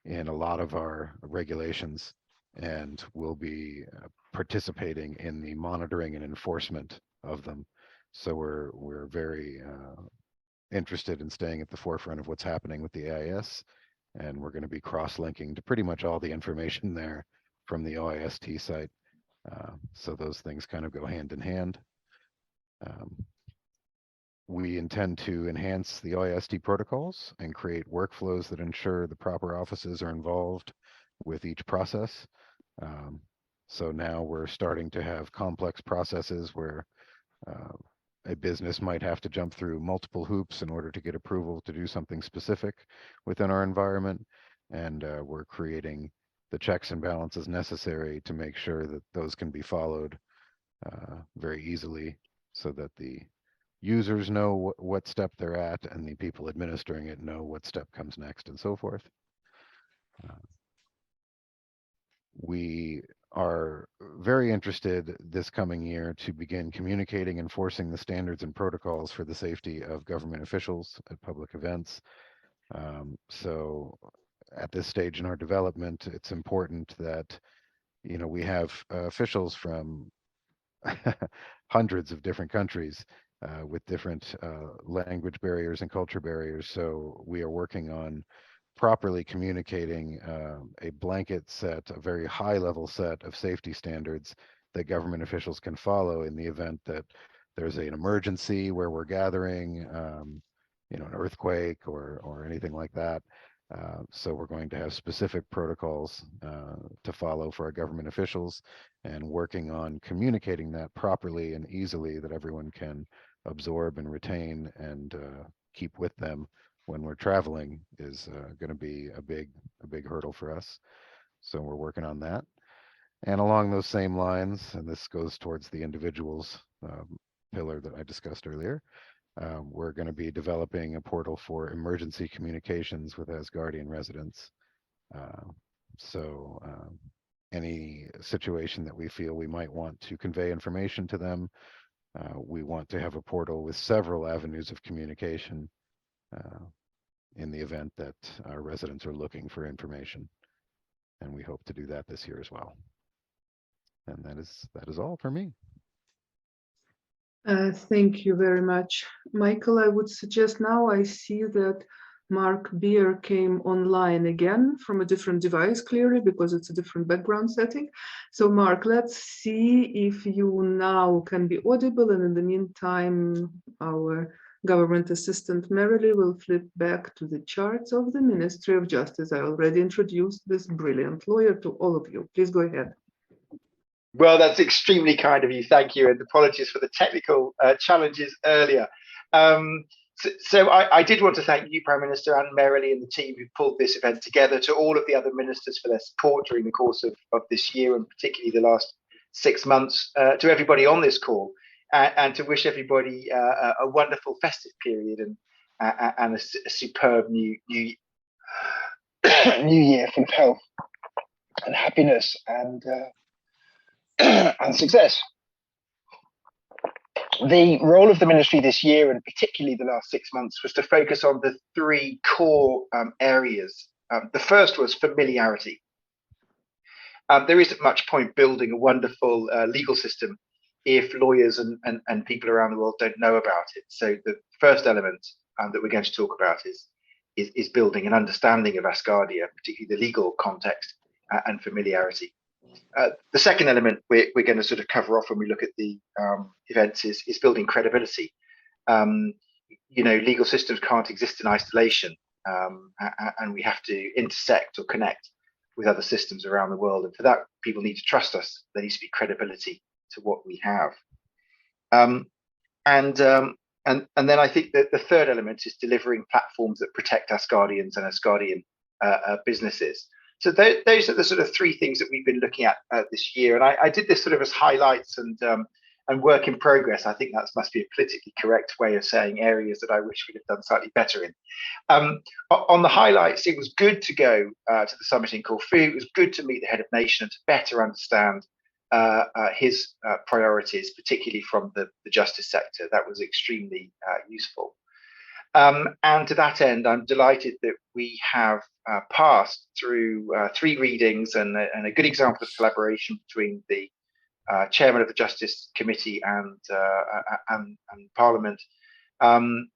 in a lot of our regulations, and we'll be participating in the monitoring and enforcement of them. So we're very interested in staying at the forefront of what's happening with the AIS, and we're going to be cross-linking to pretty much all the information there from the OIST site. So those things kind of go hand in hand. We intend to enhance the OIST protocols and create workflows that ensure the proper offices are involved with each process. So now we're starting to have complex processes where a business might have to jump through multiple hoops in order to get approval to do something specific within our environment. And we're creating the checks and balances necessary to make sure that those can be followed very easily, so that the users know what step they're at and the people administering it know what step comes next, and so forth. We are very interested this coming year to begin communicating and enforcing the standards and protocols for the safety of government officials at public events. So at this stage in our development, it's important that, you know, we have officials from hundreds of different countries with different language barriers and culture barriers. So we are working on properly communicating a blanket set, a very high level set of safety standards that government officials can follow in the event that there's an emergency where we're gathering, you know, an earthquake or anything like that. So we're going to have specific protocols to follow for our government officials, and working on communicating that properly and easily that everyone can absorb and retain and keep with them when we're traveling is going to be a big hurdle for us. So we're working on that. And along those same lines, and this goes towards the individuals pillar that I discussed earlier, we're going to be developing a portal for emergency communications with Asgardian residents. So any situation that we feel we might want to convey information to them, we want to have a portal with several avenues of communication in the event that our residents are looking for information. And we hope to do that this year as well. And that is all for me. Thank you very much, Michael. I would suggest now I see that Mark Beer came online again from a different device, clearly, because it's a different background setting. So Mark, let's see if you now can be audible. And in the meantime, our government assistant Merrily will flip back to the charts of the Ministry of Justice. I already introduced this brilliant lawyer to all of you. Please go ahead. Well, that's extremely kind of you. Thank you. And apologies for the technical challenges earlier. So I did want to thank you, Prime Minister, and Merrily and the team who pulled this event together, to all of the other ministers for their support during the course of this year, and particularly the last 6 months, to everybody on this call, and to wish everybody a wonderful festive period and a superb new year full of health and happiness and success. The role of the ministry this year, and particularly the last 6 months, was to focus on the 3 core areas. The first was familiarity. There isn't much point building a wonderful legal system if lawyers and people around the world don't know about it. So the first element that we're going to talk about is building an understanding of Asgardia, particularly the legal context and familiarity. The second element we're going to sort of cover off when we look at the events is building credibility. Legal systems can't exist in isolation, and we have to intersect or connect with other systems around the world. And for that, people need to trust us. There needs to be credibility to what we have. And then I think that the third element is delivering platforms that protect Asgardians and Asgardian businesses. So those are the sort of 3 things that we've been looking at this year. And I did this sort of as highlights and work in progress. I think that must be a politically correct way of saying areas that I wish we'd have done slightly better in. On the highlights, it was good to go to the summit in Corfu. It was good to meet the head of nation and to better understand his priorities, particularly from the justice sector. That was extremely useful. And to that end, I'm delighted that we have passed through 3 readings and a good example of collaboration between the chairman of the Justice Committee and Parliament,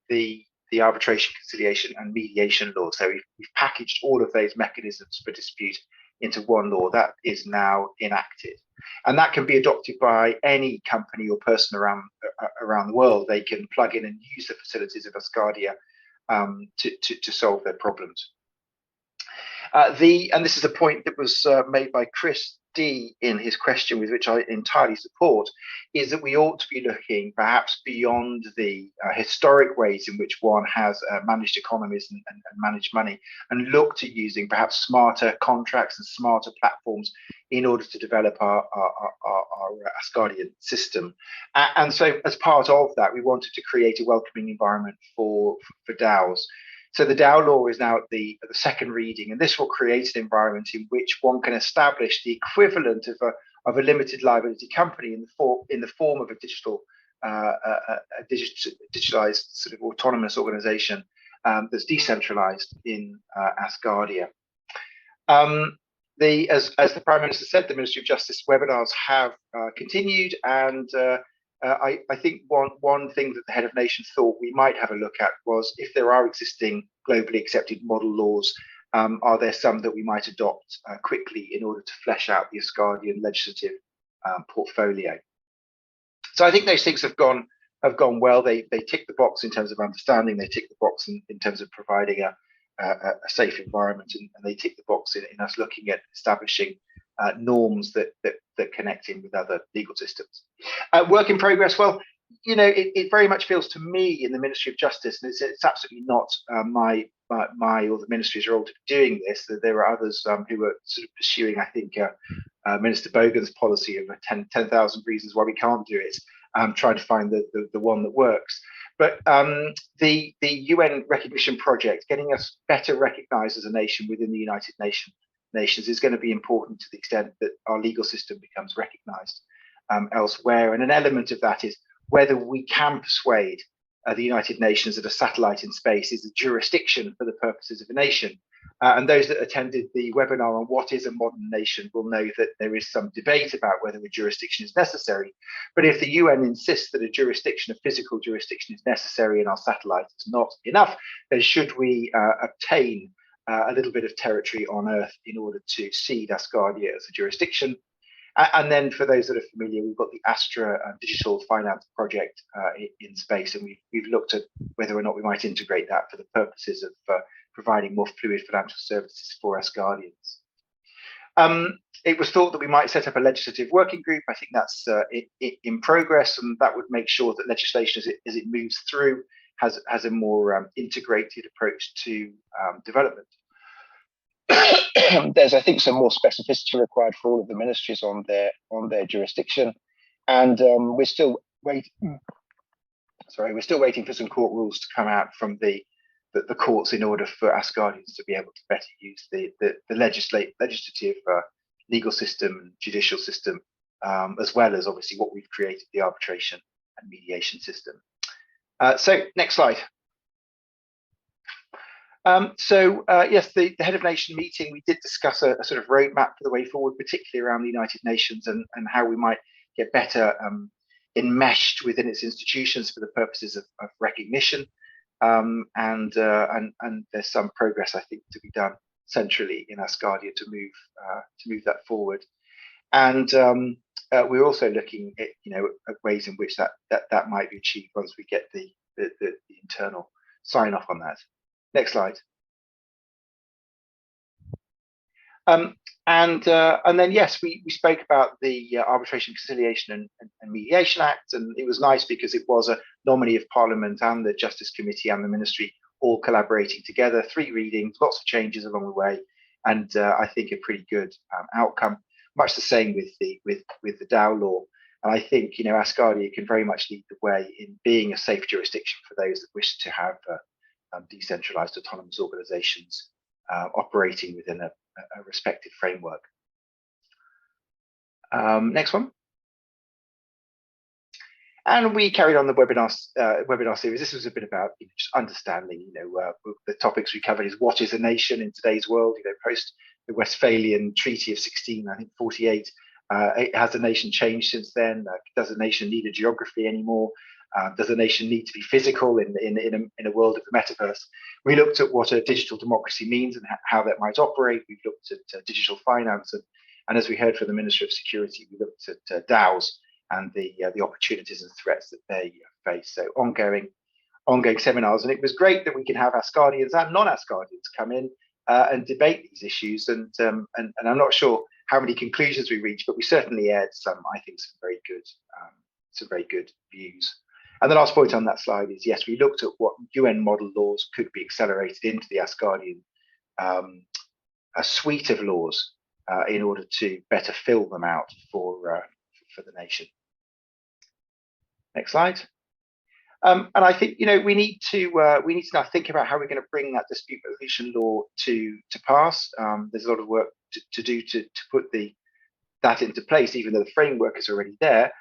the arbitration, conciliation and mediation law. So we've packaged all of those mechanisms for dispute into one law that is now enacted. And that can be adopted by any company or person around the world. They can plug in and use the facilities of Asgardia to solve their problems. And this is a point that was made by Chris D in his question, with which I entirely support, is that we ought to be looking perhaps beyond the historic ways in which one has managed economies and managed money, and look to using perhaps smarter contracts and smarter platforms in order to develop our Asgardian system. And so as part of that, we wanted to create a welcoming environment for DAOs. So the DAO law is now at the second reading, and this will create an environment in which one can establish the equivalent of a limited liability company in the form of a digitalized sort of autonomous organization that's decentralized in Asgardia. As the Prime Minister said, the Ministry of Justice webinars have continued, and I think one thing that the head of nation thought we might have a look at was, if there are existing globally accepted model laws, are there some that we might adopt quickly in order to flesh out the Asgardian legislative portfolio? So I think those things have gone well. They tick the box in terms of understanding. They tick the box in terms of providing a safe environment, and they tick the box in us looking at establishing norms that connect in with other legal systems. Work in progress. Well, you know, it very much feels to me in the Ministry of Justice, and it's absolutely not my or the ministry's role to be doing this. That there are others who are sort of pursuing, I think, Minister Bogan's policy of 10,000 reasons why we can't do it, trying to find the one that works. But the UN recognition project, getting us better recognised as a nation within the United Nations is going to be important to the extent that our legal system becomes recognised elsewhere. And an element of that is whether we can persuade the United Nations that a satellite in space is a jurisdiction for the purposes of a nation. And those that attended the webinar on what is a modern nation will know that there is some debate about whether a jurisdiction is necessary. But if the UN insists that a jurisdiction, a physical jurisdiction, is necessary and our satellite is not enough, then should we obtain a little bit of territory on Earth in order to cede Asgardia as a jurisdiction? And then for those that are familiar, we've got the Astra digital finance project in space, and we've looked at whether or not we might integrate that for the purposes of providing more fluid financial services for Asgardians. It was thought that we might set up a legislative working group. I think that's in progress, and that would make sure that legislation as it moves through has a more integrated approach to development. There's, I think, some more specificity required for all of the ministries on their jurisdiction, and we're still waiting. Sorry, we're still waiting for some court rules to come out from the courts in order for Asgardians to be able to better use the legislative legal system and judicial system, as well as obviously what we've created, the arbitration and mediation system. So next slide. Yes, the head of nation meeting, we did discuss a sort of roadmap for the way forward, particularly around the United Nations and how we might get better enmeshed within its institutions for the purposes of recognition. And there's some progress, I think, to be done centrally in Asgardia to move that forward. And we're also looking at at ways in which that might be achieved once we get the internal sign off on that. Next slide. And then yes, we spoke about the Arbitration, Conciliation and Mediation Act, and it was nice because it was a nominee of Parliament and the Justice Committee and the Ministry all collaborating together. 3 readings, lots of changes along the way, and I think a pretty good outcome. Much the same with the Dow law, and I think Asgardia can very much lead the way in being a safe jurisdiction for those that wish to have decentralized autonomous organizations operating within a respective framework. Next one. And we carried on the webinar series. This was a bit about just understanding, the topics we covered is what is a nation in today's world, post the Westphalian Treaty of 1648. Has a nation changed since then? Does a nation need a geography anymore? Does a nation need to be physical in a world of the metaverse? We looked at what a digital democracy means and how that might operate. We've looked at digital finance, and as we heard from the Minister of Security, we looked at DAOs and the opportunities and threats that they face. So ongoing seminars, and it was great that we can have Asgardians and non-Asgardians come in and debate these issues. And I'm not sure how many conclusions we reached, but we certainly aired some, I think, some very good views. And the last point on that slide is, yes, we looked at what UN model laws could be accelerated into the Asgardian, a suite of laws in order to better fill them out for the nation. Next slide. And I think we need to now think about how we're going to bring that dispute resolution law to pass. There's a lot of work to do to put that into place, even though the framework is already there.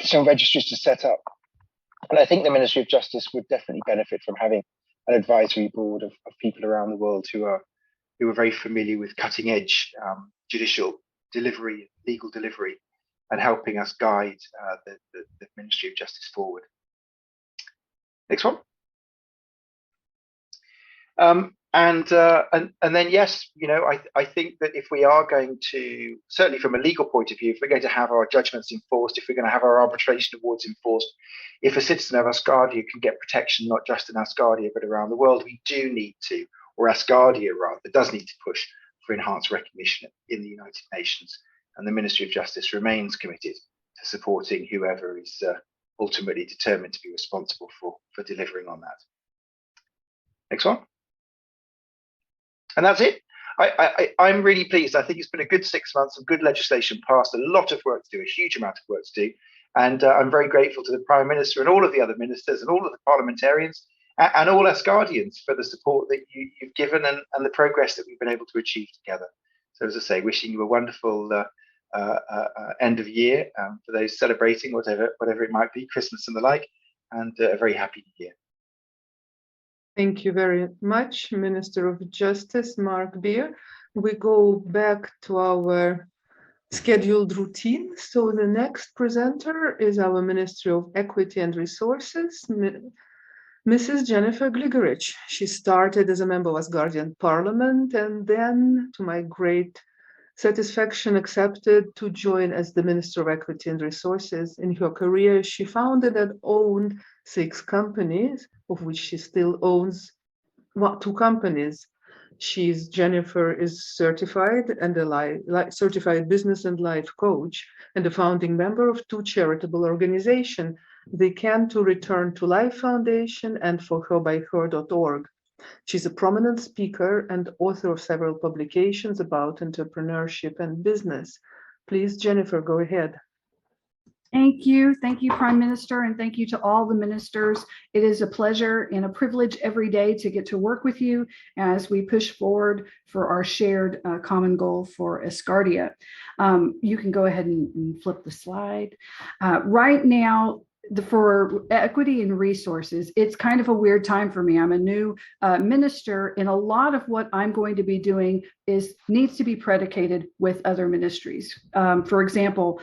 Some registries to set up, and I think the Ministry of Justice would definitely benefit from having an advisory board of people around the world who are very familiar with cutting edge judicial delivery, legal delivery, and helping us guide the Ministry of Justice forward. Next one. And then yes, I think that if we are going to, certainly from a legal point of view, if we're going to have our judgments enforced, if we're going to have our arbitration awards enforced, if a citizen of Asgardia can get protection not just in Asgardia but around the world, we do need to, or Asgardia rather, does need to push for enhanced recognition in the United Nations, and the Ministry of Justice remains committed supporting whoever is ultimately determined to be responsible for delivering on that. Next one. And that's it. I'm really pleased. I think it's been a good 6 months, some good legislation passed, a lot of work to do, a huge amount of work to do. And I'm very grateful to the Prime Minister and all of the other ministers and all of the parliamentarians and all Asgardians for the support that you've given and the progress that we've been able to achieve together. So as I say, wishing you a wonderful end of year for those celebrating whatever it might be, Christmas and the like, and a very happy new year. Thank you very much, Minister of Justice, Mark Beer. We go back to our scheduled routine. So the next presenter is our Ministry of Equity and Resources, Mrs. Jennifer Gligorich. She started as a member of Asgardian Parliament and then, to my great satisfaction, accepted to join as the Minister of Equity and Resources. In her career, she founded and owned 6 companies, of which she still owns 2 companies. Jennifer is certified and a certified business and life coach and a founding member of 2 charitable organizations, the Can to Return to Life Foundation and forherbyher.org. She's a prominent speaker and author of several publications about entrepreneurship and business. Please, Jennifer, go ahead. Thank you, Prime Minister, and thank you to all the ministers. It is a pleasure and a privilege every day to get to work with you as we push forward for our shared common goal for Asgardia. You can go ahead and flip the slide. Right now, for equity and resources, it's kind of a weird time for me. I'm a new minister, and a lot of what I'm going to be doing needs to be predicated with other ministries. For example,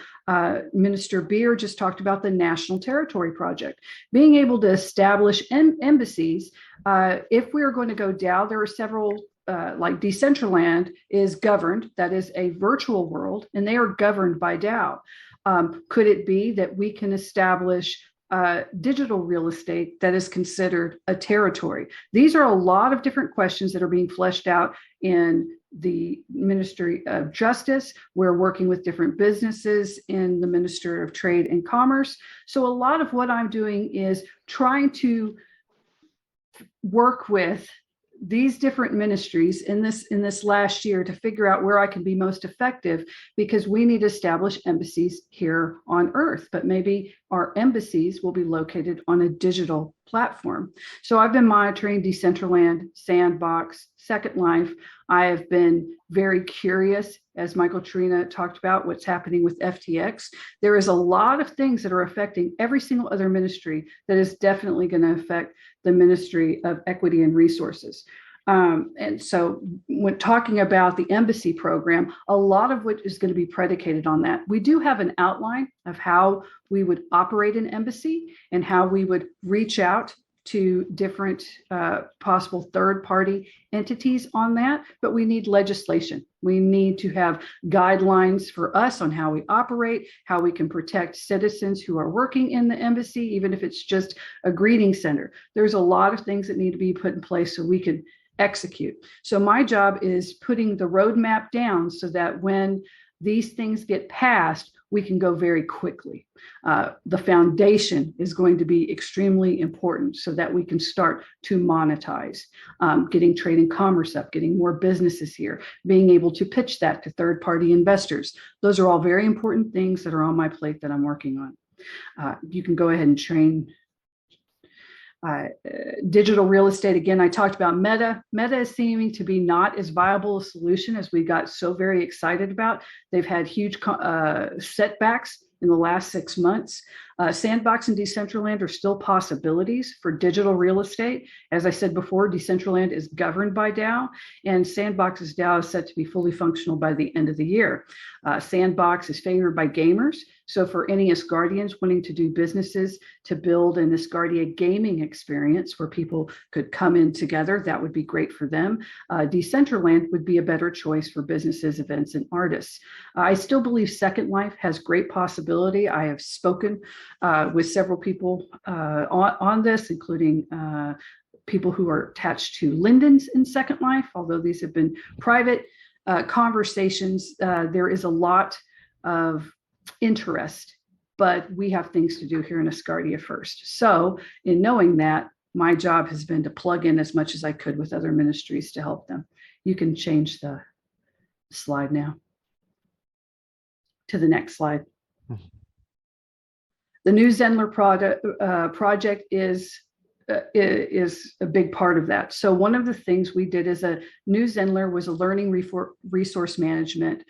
Minister Beer just talked about the National Territory Project. Being able to establish embassies, if we're going to go down, there are several like Decentraland is governed, that is a virtual world, and they are governed by DAO. Could it be that we can establish digital real estate that is considered a territory? These are a lot of different questions that are being fleshed out in the Ministry of Justice. We're working with different businesses in the Ministry of Trade and Commerce. So a lot of what I'm doing is trying to work with these different ministries in this last year to figure out where I can be most effective, because we need to establish embassies here on Earth, but maybe our embassies will be located on a digital platform. So I've been monitoring Decentraland, Sandbox, Second Life. I have been very curious, as Michael Trina talked about, what's happening with FTX. There is a lot of things that are affecting every single other ministry that is definitely going to affect the Ministry of Equity and Resources. And so when talking about the embassy program, a lot of which is going to be predicated on that. We do have an outline of how we would operate an embassy and how we would reach out to different possible third-party entities on that, but we need legislation. We need to have guidelines for us on how we operate, how we can protect citizens who are working in the embassy, even if it's just a greeting center. There's a lot of things that need to be put in place so we can execute. So my job is putting the roadmap down so that when these things get passed, we can go very quickly. The foundation is going to be extremely important so that we can start to monetize, getting trade and commerce up, getting more businesses here, being able to pitch that to third-party investors. Those are all very important things that are on my plate that I'm working on. You can go ahead and train. Digital real estate, again, I talked about Meta. Meta is seeming to be not as viable a solution as we got so very excited about. They've had huge setbacks in the last 6 months. Sandbox and Decentraland are still possibilities for digital real estate. As I said before, Decentraland is governed by DAO, and Sandbox's DAO is set to be fully functional by the end of the year. Sandbox is favored by gamers. So for any Asgardians wanting to do businesses to build an Asgardia gaming experience where people could come in together, that would be great for them. Decentraland would be a better choice for businesses, events, and artists. I still believe Second Life has great possibility. I have spoken with several people on this, including people who are attached to Linden's in Second Life, although these have been private conversations. There is a lot of interest but we have things to do here in Asgardia first. So in knowing that, my job has been to plug in as much as I could with other ministries to help them. You can change the slide now to the next slide. The new Zenler project is a big part of that. So one of the things we did as a new Zenler was a learning resource management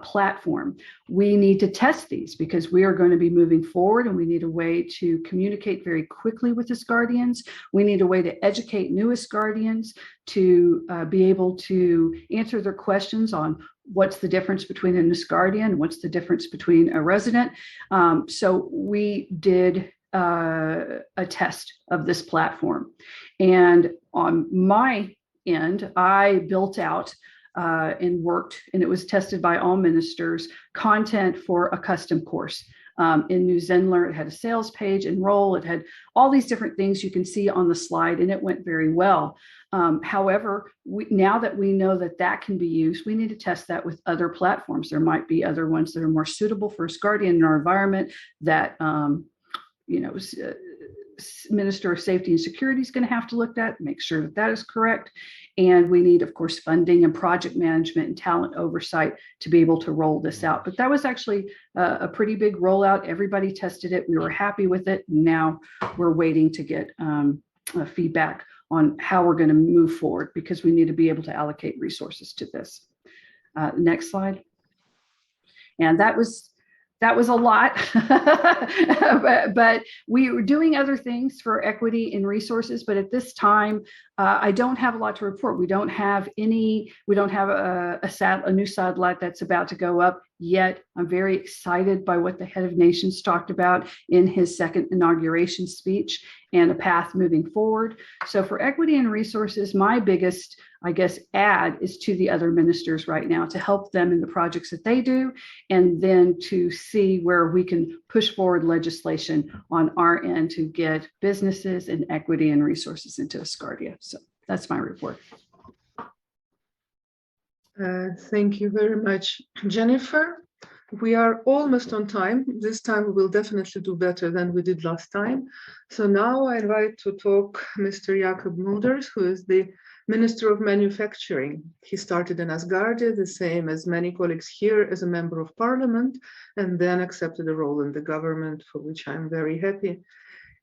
platform. We need to test these because we are going to be moving forward, and we need a way to communicate very quickly with Asgardians. We need a way to educate new Asgardians to be able to answer their questions on what's the difference between an Asgardian, what's the difference between a resident. So we did a test of this platform. And on my end, I built out and worked, and it was tested by all ministers, content for a custom course. In New Zenler, it had a sales page, enroll, it had all these different things you can see on the slide, and it went very well. However, now that we know that that can be used, we need to test that with other platforms. There might be other ones that are more suitable for Asgardia in our environment that, Minister of Safety and Security is going to have to look at, make sure that that is correct. And we need, of course, funding and project management and talent oversight to be able to roll this out. But that was actually a pretty big rollout. Everybody tested it. We were happy with it. Now we're waiting to get feedback on how we're going to move forward, because we need to be able to allocate resources to this. Next slide. And that was a lot, but we were doing other things for equity and resources. But at this time, I don't have a lot to report. We don't have a new satellite that's about to go up yet. I'm very excited by what the head of nations talked about in his second inauguration speech and a path moving forward. So for equity and resources, my biggest, I guess, add is to the other ministers right now to help them in the projects that they do, and then to see where we can push forward legislation on our end to get businesses and equity and resources into Asgardia. So that's my report. Thank you very much, Jennifer. We are almost on time. This time we will definitely do better than we did last time. So now I invite to talk Mr. Jakob Mulders, who is the Minister of Manufacturing. He started in Asgardia, the same as many colleagues here, as a member of parliament, and then accepted a role in the government, for which I'm very happy.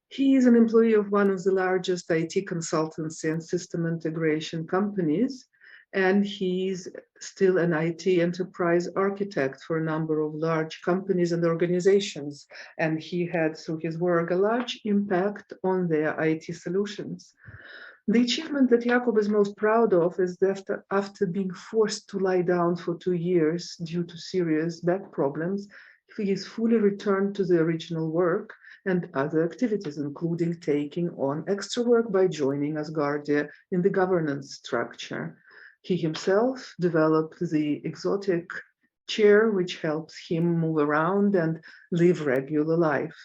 He is an employee of one of the largest IT consultancy and system integration companies, and he's still an IT enterprise architect for a number of large companies and organizations. And he had, through his work, a large impact on their IT solutions. The achievement that Jakob is most proud of is that after being forced to lie down for 2 years due to serious back problems, he is fully returned to the original work and other activities, including taking on extra work by joining Asgardia in the governance structure. He himself developed the exotic chair, which helps him move around and live regular life.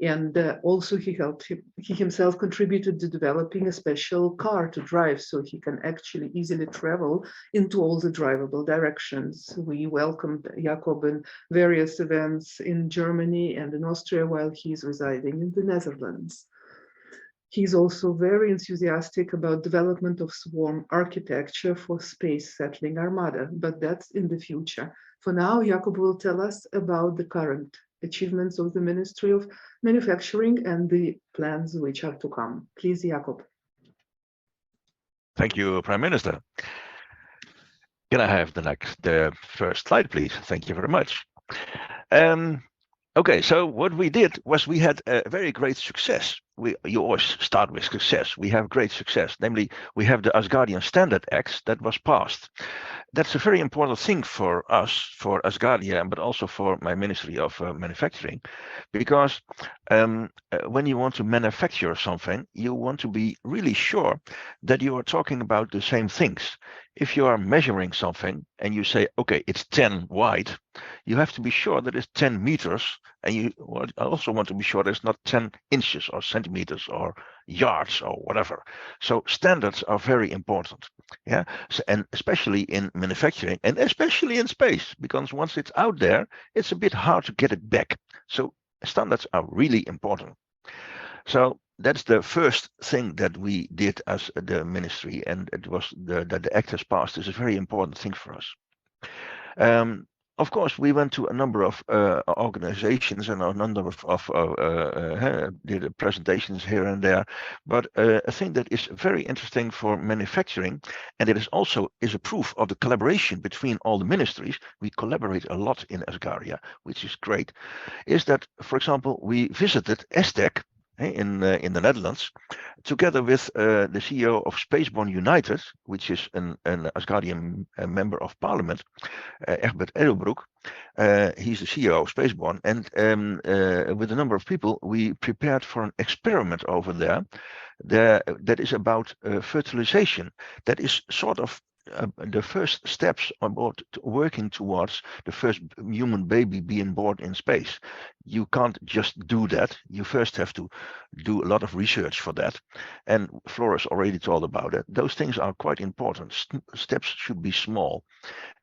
And also he himself contributed to developing a special car to drive so he can actually easily travel into all the drivable directions. We welcomed Jakob in various events in Germany and in Austria while he's residing in the Netherlands. He's also very enthusiastic about development of swarm architecture for space settling armada, but that's in the future. For now, Jakob will tell us about the current achievements of the Ministry of Manufacturing and the plans which are to come. Please, Jakob. Thank you, Prime Minister. Can I have the first slide, please? Thank you very much. Okay, so what we did was we had a very great success. You always start with success. We have great success. Namely, we have the Asgardian Standard Act that was passed. That's a very important thing for us, for Asgardia, but also for my Ministry of Manufacturing, because when you want to manufacture something, you want to be really sure that you are talking about the same things. If you are measuring something and you say, okay, it's 10 wide, you have to be sure that it's 10 meters, and you also want to be sure that it's not 10 inches or centimeters or yards or whatever. So standards are very important. Yeah, so, and especially in manufacturing and especially in space, because once it's out there, it's a bit hard to get it back. So standards are really important. So that's the first thing that we did as the ministry, and it was that the act has passed is a very important thing for us. Of course, we went to a number of organizations and a number of did presentations here and there. But a thing that is very interesting for manufacturing, and it is also a proof of the collaboration between all the ministries. We collaborate a lot in Asgardia, which is great. Is that, for example, we visited ESTEC in the Netherlands, together with the CEO of Spaceborne United, which is an Asgardian member of Parliament, Egbert Edelbroek. He's the CEO of Spaceborne, and with a number of people, we prepared for an experiment over there. That is about fertilization. That is sort of the first steps about working towards the first human baby being born in space. You can't just do that. You first have to do a lot of research for that. And Floris already told about it. Those things are quite important. Steps should be small.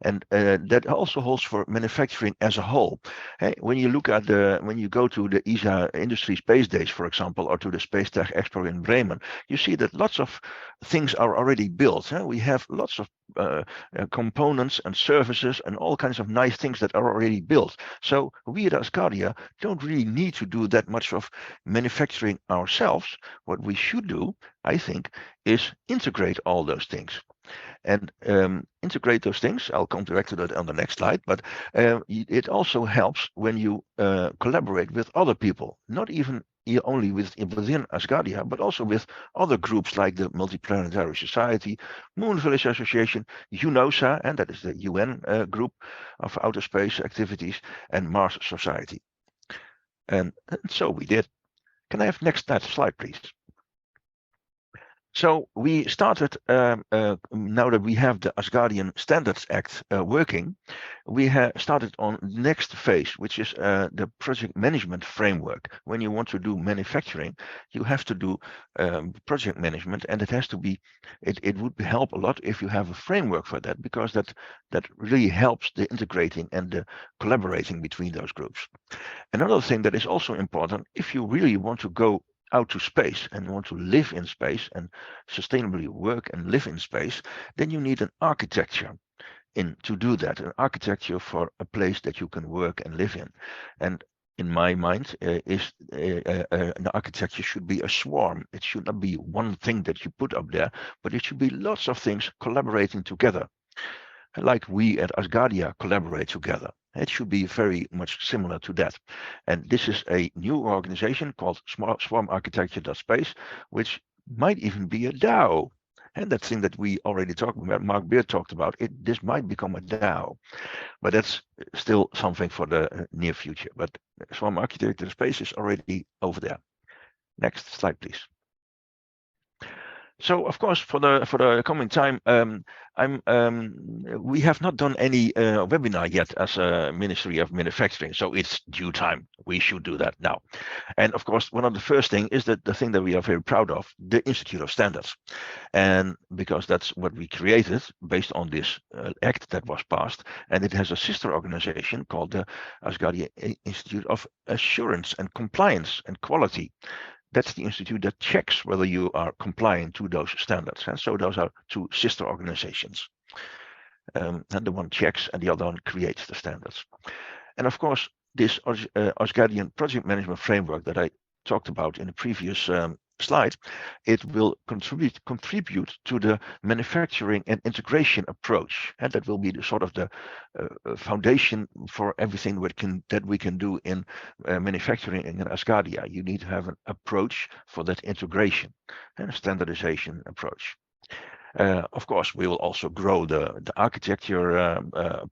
And that also holds for manufacturing as a whole. Hey, when you look at when you go to the ESA Industry Space Days, for example, or to the Space Tech Expo in Bremen, you see that lots of things are already built. We have lots of components and services and all kinds of nice things that are already built. So we at Asgardia don't really need to do that much of manufacturing ourselves. What we should do, I think, is integrate all those things. And integrate those things. I'll come back to that on the next slide, but it also helps when you collaborate with other people, not even only within Asgardia, but also with other groups like the Multiplanetary Society, Moon Village Association, UNOSA, and that is the UN group of outer space activities, and Mars Society. And so we did. Can I have next slide, please? So we started, now that we have the Asgardian Standards Act working, we have started on the next phase, which is the project management framework. When you want to do manufacturing, you have to do project management, and it has to be, it would help a lot if you have a framework for that, because that really helps the integrating and the collaborating between those groups. Another thing that is also important, if you really want to go out to space and want to live in space and sustainably work and live in space, then you need an architecture to do that, an architecture for a place that you can work and live in. And in my mind, an architecture should be a swarm. It should not be one thing that you put up there, but it should be lots of things collaborating together, like we at Asgardia collaborate together. It should be very much similar to that. And this is a new organization called Swarm Architecture.space, which might even be a DAO. And that thing that we already talked about, Mark Beard talked about, this might become a DAO. But that's still something for the near future. But Swarm Architecture.space is already over there. Next slide, please. So, of course, for the coming time, we have not done any webinar yet as a Ministry of Manufacturing, so it's due time. We should do that now. And of course, one of the first thing is that the thing that we are very proud of, the Institute of Standards, and because that's what we created based on this act that was passed, and it has a sister organization called the Asgardia Institute of Assurance and Compliance and Quality. That's the institute that checks whether you are compliant to those standards. And so those are two sister organizations. And the one checks and the other one creates the standards. And of course, this Asgardian project management framework that I talked about in the previous slide, it will contribute to the manufacturing and integration approach, and that will be the sort of the foundation for everything that we can do in manufacturing in Asgardia. You need to have an approach for that integration and a standardization approach. Of course, we will also grow the architecture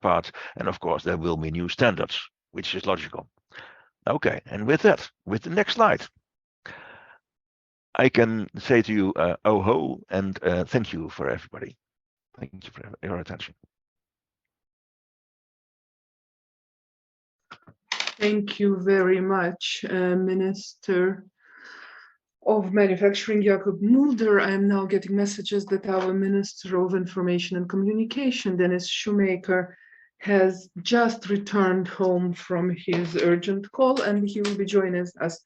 part, and of course there will be new standards, which is logical. Okay, and with that, with the next slide, I can say to you, oh ho, and thank you for everybody. Thank you for your attention. Thank you very much, Minister of Manufacturing, Jakob Mulder. I am now getting messages that our Minister of Information and Communication, Dennis Shoemaker, has just returned home from his urgent call, and he will be joining us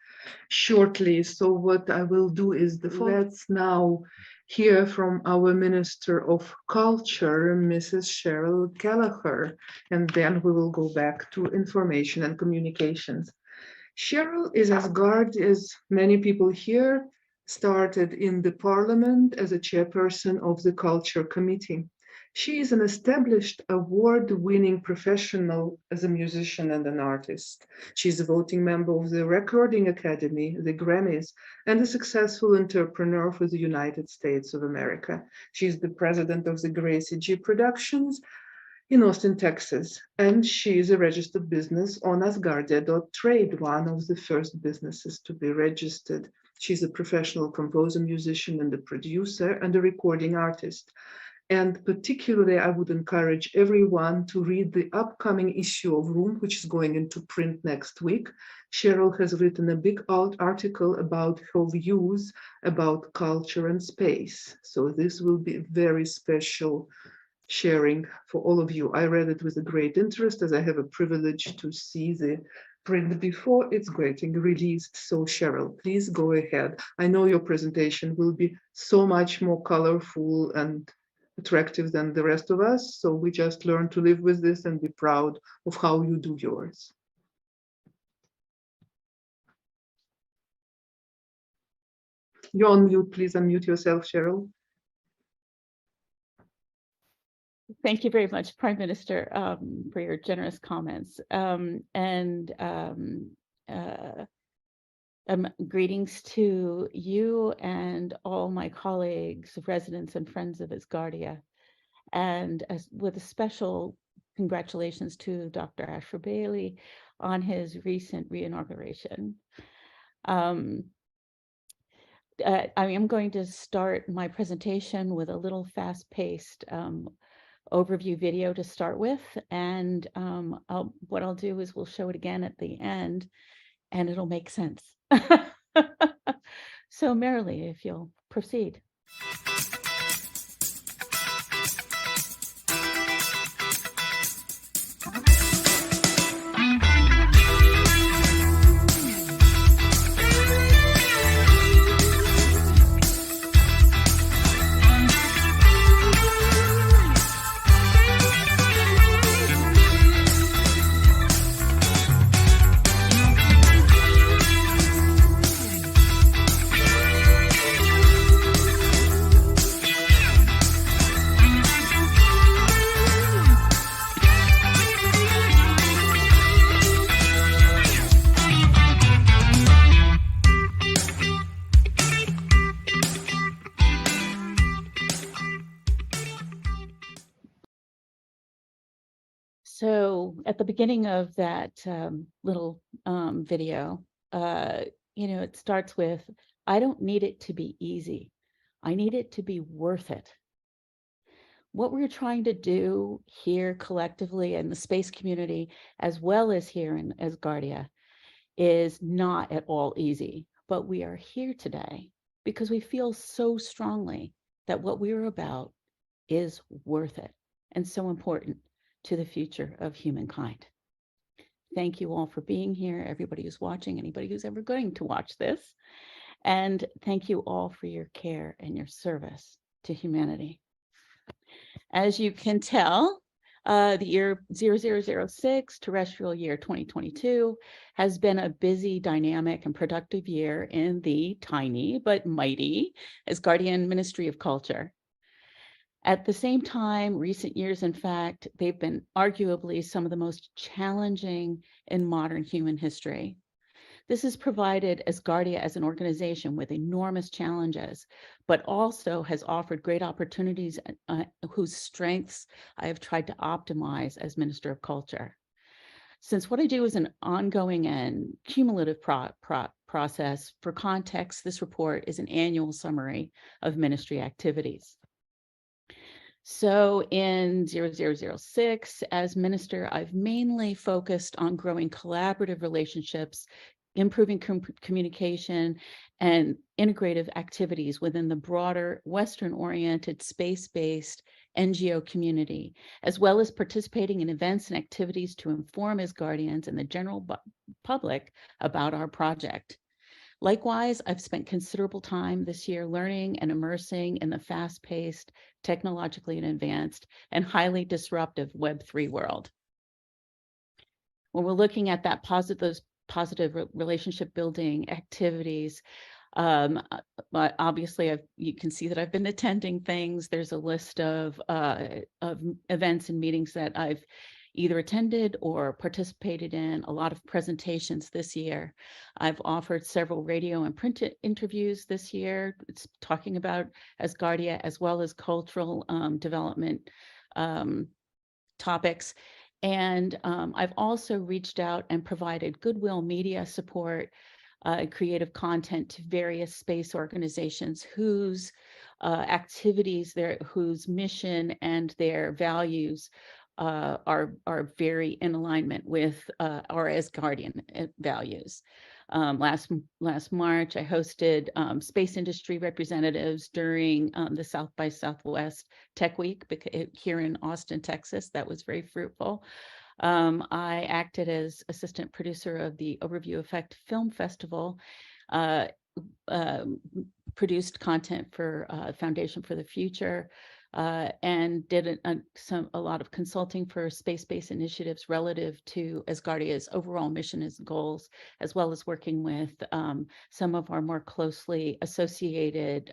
shortly. So what I will do is let's now hear from our Minister of Culture, Mrs. Cheryl Gallagher, and then we will go back to information and communications. Cheryl is as many people here, started in the Parliament as a chairperson of the Culture Committee. She is an established award-winning professional as a musician and an artist. She is a voting member of the Recording Academy, the Grammys, and a successful entrepreneur for the United States of America. She is the president of the Gracie G Productions in Austin, Texas, and she is a registered business on Asgardia.trade, one of the first businesses to be registered. She's a professional composer, musician, and a producer and a recording artist. And particularly, I would encourage everyone to read the upcoming issue of Room, which is going into print next week. Cheryl has written a big article about her views about culture and space. So this will be very special sharing for all of you. I read it with a great interest, as I have a privilege to see the print before it's getting released. So Cheryl, please go ahead. I know your presentation will be so much more colorful and attractive than the rest of us. So we just learn to live with this and be proud of how you do yours. You're on mute. Please unmute yourself, Cheryl. Thank you very much, Prime Minister, for your generous comments. Greetings to you and all my colleagues, residents and friends of Asgardia, and with a special congratulations to Dr. Asher Bailey on his recent reinauguration. I am going to start my presentation with a little fast-paced overview video to start with, and what I'll do is we'll show it again at the end and it'll make sense. So Marilee, if you'll proceed. So at the beginning of that little video, it starts with, I don't need it to be easy. I need it to be worth it. What we're trying to do here collectively in the space community, as well as here in Asgardia, is not at all easy. But we are here today because we feel so strongly that what we're about is worth it and so important to the future of humankind. Thank you all for being here, everybody who's watching, anybody who's ever going to watch this. And thank you all for your care and your service to humanity. As you can tell, the year 0006, terrestrial year 2022, has been a busy, dynamic, and productive year in the tiny but mighty Asgardian Ministry of Culture. At the same time, recent years, in fact, they've been arguably some of the most challenging in modern human history. This has provided Asgardia as an organization with enormous challenges, but also has offered great opportunities whose strengths I have tried to optimize as Minister of Culture. Since what I do is an ongoing and cumulative process, for context, this report is an annual summary of ministry activities. So in 0006, as minister, I've mainly focused on growing collaborative relationships, improving communication, and integrative activities within the broader Western-oriented, space-based NGO community, as well as participating in events and activities to inform Asgardians and the general public about our project. Likewise, I've spent considerable time this year learning and immersing in the fast-paced, technologically advanced, and highly disruptive Web3 world. When we're looking at that those positive relationship building activities, but obviously you can see that I've been attending things. There's a list of events and meetings that I've either attended or participated in, a lot of presentations this year. I've offered several radio and print interviews this year. It's talking about Asgardia as well as cultural development topics. And I've also reached out and provided goodwill media support, creative content to various space organizations whose activities, whose mission and their values are very in alignment with our Asgardian values. Last March, I hosted space industry representatives during the South by Southwest Tech Week here in Austin, Texas. That was very fruitful. I acted as assistant producer of the Overview Effect Film Festival, produced content for Foundation for the Future, and did a lot of consulting for space-based initiatives relative to Asgardia's overall mission and goals, as well as working with some of our more closely associated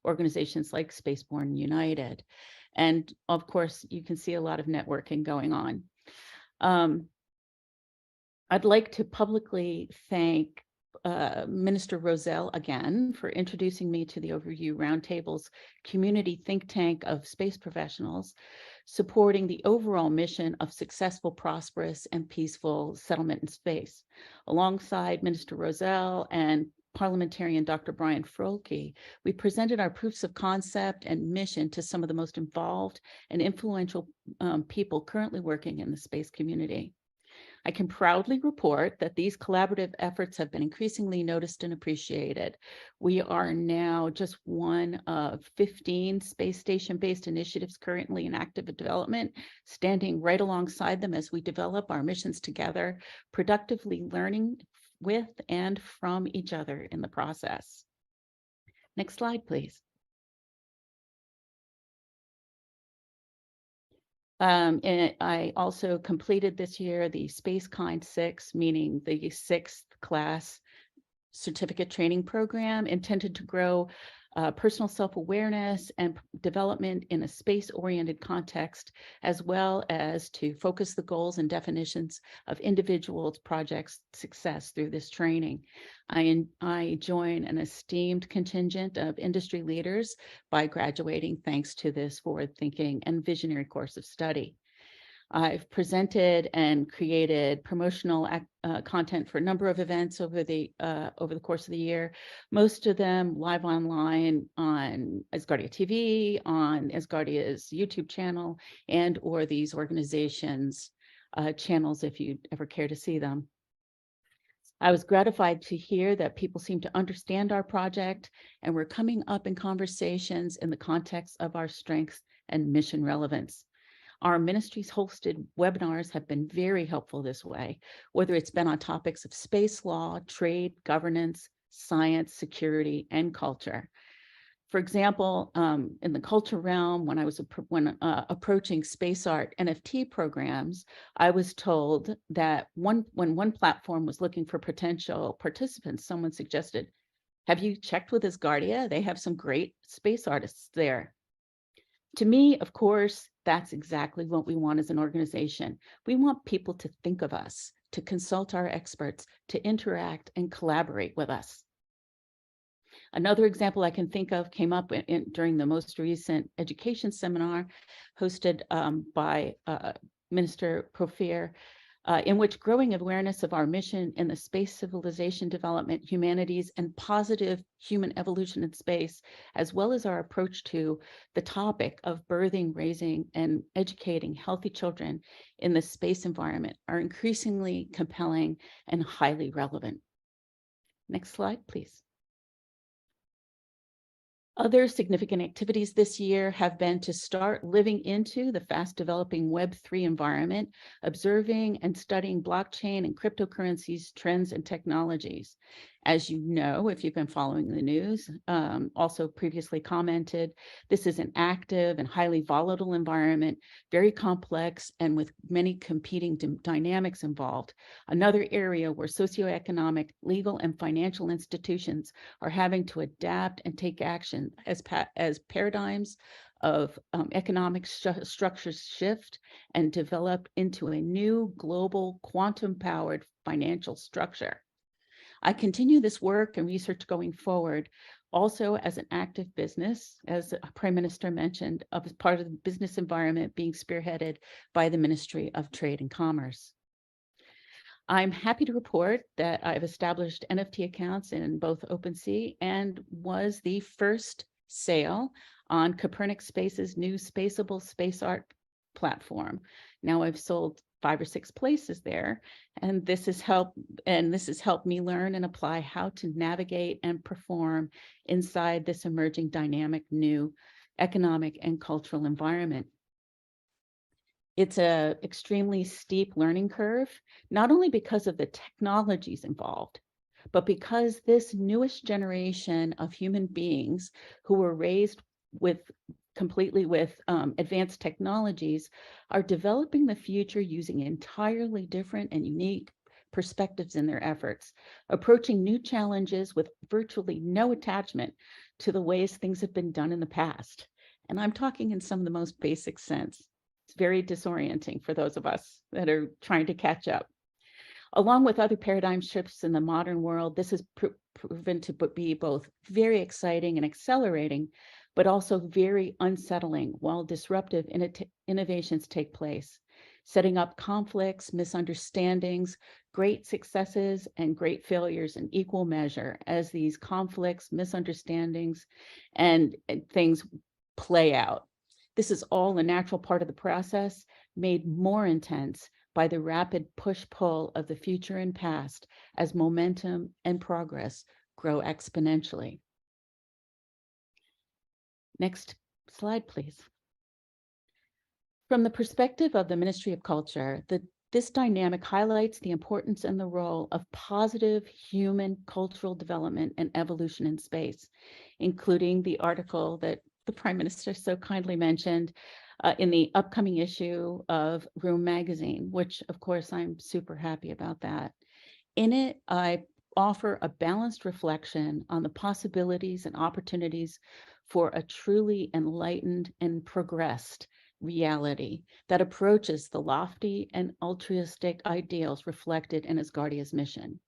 organizations like Spaceborne United. And of course, you can see a lot of networking going on. I'd like to publicly thank Minister Rosell again for introducing me to the Overview Roundtable's community think tank of space professionals, supporting the overall mission of successful, prosperous, and peaceful settlement in space. Alongside Minister Rosell and parliamentarian Dr. Brian Froelke, we presented our proofs of concept and mission to some of the most involved and influential people currently working in the space community. I can proudly report that these collaborative efforts have been increasingly noticed and appreciated. We are now just one of 15 space station-based initiatives currently in active development, standing right alongside them as we develop our missions together, productively learning with and from each other in the process. Next slide, please. And I also completed this year the SpaceKind 6, meaning the 6th class certificate training program intended to grow personal self-awareness and development in a space-oriented context, as well as to focus the goals and definitions of individuals' projects' success through this training. I join an esteemed contingent of industry leaders by graduating thanks to this forward-thinking and visionary course of study. I've presented and created promotional content for a number of events over the course of the year, most of them live online on Asgardia TV, on Asgardia's YouTube channel, and or these organizations' channels if you'd ever care to see them. I was gratified to hear that people seem to understand our project and we're coming up in conversations in the context of our strengths and mission relevance. Our ministry's hosted webinars have been very helpful this way, whether it's been on topics of space law, trade, governance, science, security, and culture. For example, in the culture realm, when I was approaching space art NFT programs, I was told that when one platform was looking for potential participants, someone suggested, "Have you checked with Asgardia? They have some great space artists there." To me, of course, that's exactly what we want as an organization. We want people to think of us, to consult our experts, to interact and collaborate with us. Another example I can think of came up during the most recent education seminar hosted by Minister Profir, in which growing awareness of our mission in the space civilization development, humanities, and positive human evolution in space, as well as our approach to the topic of birthing, raising, and educating healthy children in the space environment are increasingly compelling and highly relevant. Next slide, please. Other significant activities this year have been to start living into the fast developing Web3 environment, observing and studying blockchain and cryptocurrencies, trends and technologies. As you know, if you've been following the news, also previously commented, this is an active and highly volatile environment, very complex and with many competing dynamics involved. Another area where socioeconomic, legal, and financial institutions are having to adapt and take action as paradigms of economic structures shift and develop into a new global quantum-powered financial structure. I continue this work and research going forward, also as an active business, as the Prime Minister mentioned, of part of the business environment being spearheaded by the Ministry of Trade and Commerce. I'm happy to report that I've established NFT accounts in both OpenSea and was the first sale on Copernic Space's new Spaceable Space Art platform. Now I've sold 5 or 6 places there, and this has helped me learn and apply how to navigate and perform inside this emerging dynamic new economic and cultural environment. It's an extremely steep learning curve, not only because of the technologies involved, but because this newest generation of human beings who were raised completely with advanced technologies are developing the future using entirely different and unique perspectives in their efforts, approaching new challenges with virtually no attachment to the ways things have been done in the past. And I'm talking in some of the most basic sense. It's very disorienting for those of us that are trying to catch up. Along with other paradigm shifts in the modern world, this has proven to be both very exciting and accelerating, but also very unsettling while disruptive innovations take place, setting up conflicts, misunderstandings, great successes, and great failures in equal measure as these conflicts, misunderstandings, and things play out. This is all a natural part of the process, made more intense by the rapid push-pull of the future and past as momentum and progress grow exponentially. Next slide, please. From the perspective of the Ministry of Culture, this dynamic highlights the importance and the role of positive human cultural development and evolution in space, including the article that the Prime Minister so kindly mentioned in the upcoming issue of Room magazine, which of course I'm super happy about that. In it, I offer a balanced reflection on the possibilities and opportunities for a truly enlightened and progressed reality that approaches the lofty and altruistic ideals reflected in Asgardia's mission.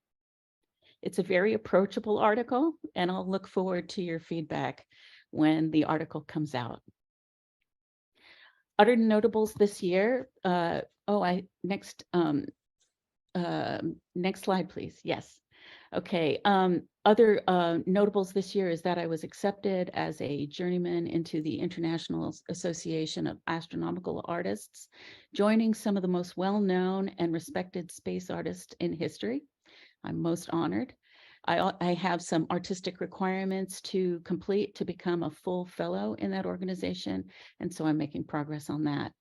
It's a very approachable article, and I'll look forward to your feedback when the article comes out. Other notables this year, next slide, please. Yes. Okay. Other notables this year is that I was accepted as a journeyman into the International Association of Astronomical Artists, joining some of the most well-known and respected space artists in history. I'm most honored. I have some artistic requirements to complete to become a full fellow in that organization, and so I'm making progress on that.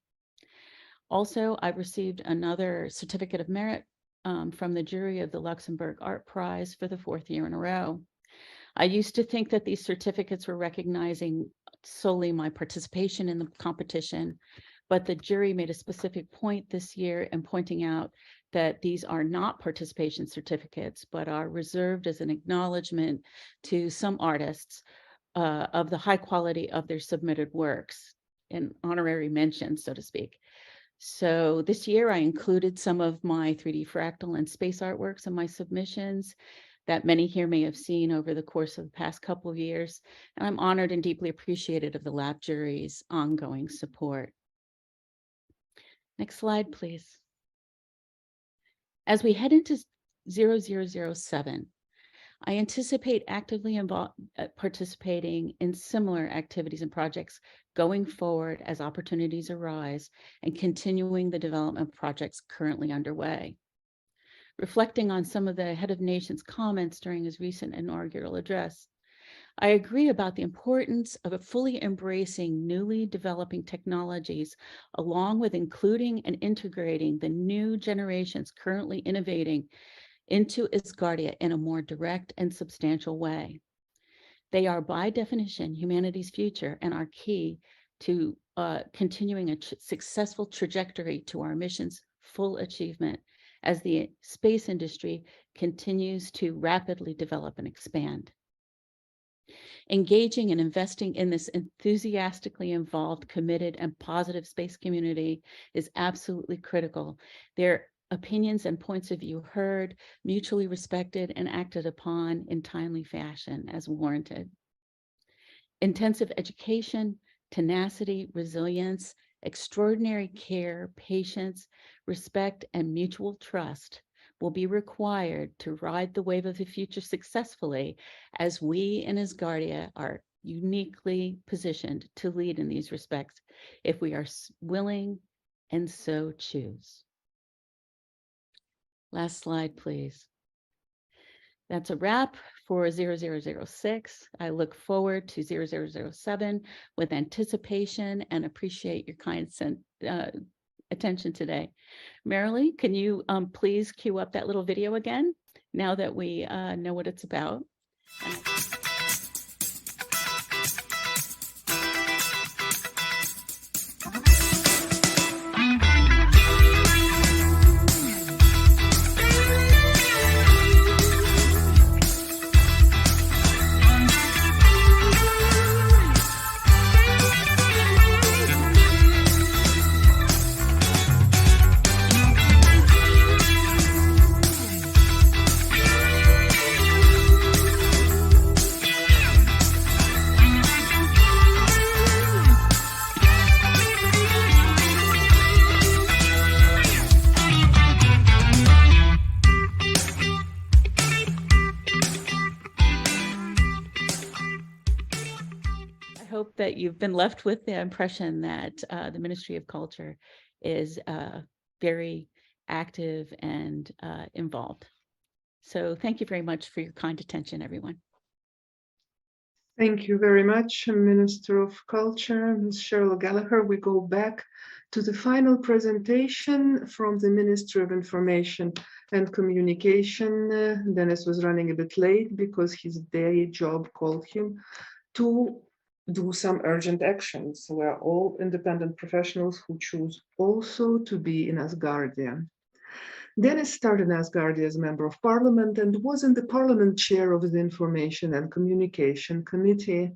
Also, I've received another certificate of merit from the jury of the Luxembourg Art Prize for the 4th year in a row. I used to think that these certificates were recognizing solely my participation in the competition, but the jury made a specific point this year in pointing out that these are not participation certificates, but are reserved as an acknowledgement to some artists of the high quality of their submitted works, an honorary mention, so to speak. So this year I included some of my 3D fractal and space artworks in my submissions that many here may have seen over the course of the past couple of years. And I'm honored and deeply appreciative of the lab jury's ongoing support. Next slide, please. As we head into 0007, I anticipate actively participating in similar activities and projects going forward as opportunities arise and continuing the development projects currently underway. Reflecting on some of the head of nation's comments during his recent inaugural address, I agree about the importance of fully embracing newly developing technologies, along with including and integrating the new generations currently innovating into Asgardia in a more direct and substantial way. They are, by definition, humanity's future and are key to continuing a successful trajectory to our mission's full achievement as the space industry continues to rapidly develop and expand. Engaging and investing in this enthusiastically involved, committed, and positive space community is absolutely critical. Their opinions and points of view heard, mutually respected, and acted upon in timely fashion as warranted. Intensive education, tenacity, resilience, extraordinary care, patience, respect, and mutual trust will be required to ride the wave of the future successfully, as we in Asgardia are uniquely positioned to lead in these respects if we are willing and so choose. Last slide, please. That's a wrap for 0006. I look forward to 0007 with anticipation and appreciate your kind attention today. Marilee, can you please cue up that little video again now that we know what it's about? That you've been left with the impression that the Ministry of Culture is very active and involved. So thank you very much for your kind attention, everyone. Thank you very much, Minister of Culture, Ms. Cheryl Gallagher. We go back to the final presentation from the Ministry of Information and Communication. Dennis was running a bit late because his day job called him to do some urgent actions. We're all independent professionals who choose also to be in Asgardia. Dennis started in Asgardia as Member of Parliament and was in the Parliament chair of the Information and Communication Committee.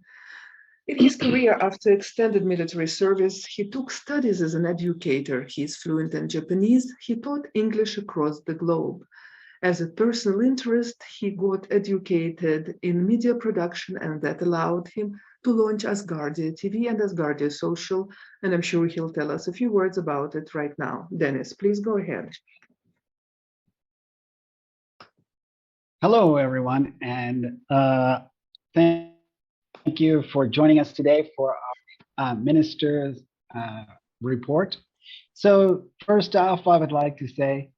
In his career after extended military service, he took studies as an educator. He is fluent in Japanese. He taught English across the globe. As a personal interest, he got educated in media production, and that allowed him to launch Asgardia TV and Asgardia Social, and I'm sure he'll tell us a few words about it right now. Dennis, please go ahead. Hello, everyone, and thank you for joining us today for our Minister's report. So first off, I would like to say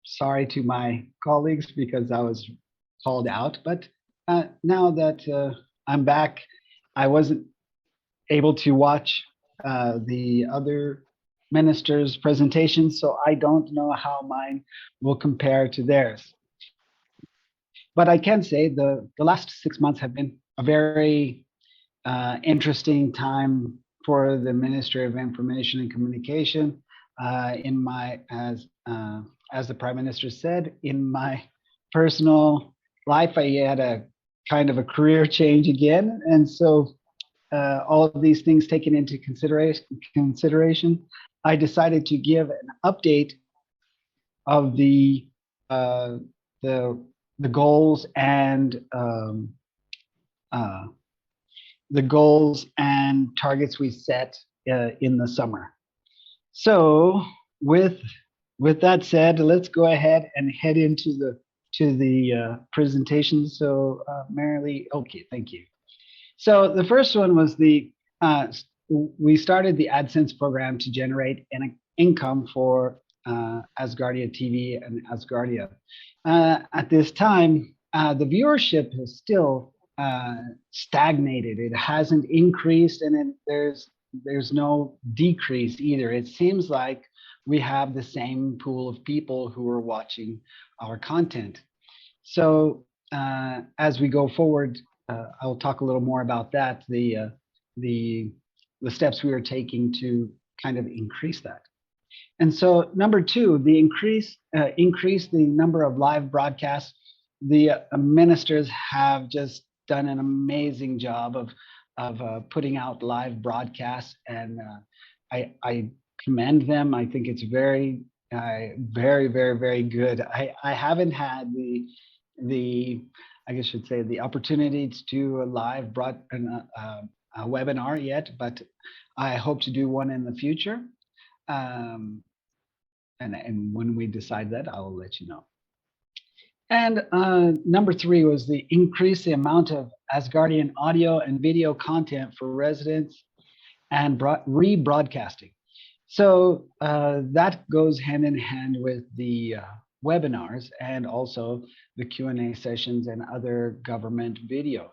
sorry to my colleagues because I was called out, but now that I'm back, I wasn't able to watch the other ministers' presentations, so I don't know how mine will compare to theirs. But I can say the last 6 months have been a very interesting time for the Ministry of Information and Communication. As the Prime Minister said, in my personal life, I had a kind of a career change again, and so all of these things taken into consideration, I decided to give an update of the goals and targets we set in the summer. So with that said, let's go ahead and head into the presentation. So Marilee, okay, thank you. So the first one was we started the AdSense program to generate an income for Asgardia TV and Asgardia. At this time, the viewership is still stagnated. It hasn't increased, and there's no decrease either. It seems like we have the same pool of people who are watching our content. So as we go forward, I'll talk a little more about that, the steps we are taking to kind of increase that. And so number two, the increase the number of live broadcasts. The ministers have just done an amazing job of putting out live broadcasts, and I commend them. I think it's very, very good. I haven't had I guess I should say the opportunity to do a live a webinar yet, but I hope to do one in the future. And when we decide that, I'll let you know. And number three was the increase the amount of Asgardian audio and video content for residents and rebroadcasting. So that goes hand in hand with the webinars and also the Q&A sessions and other government video.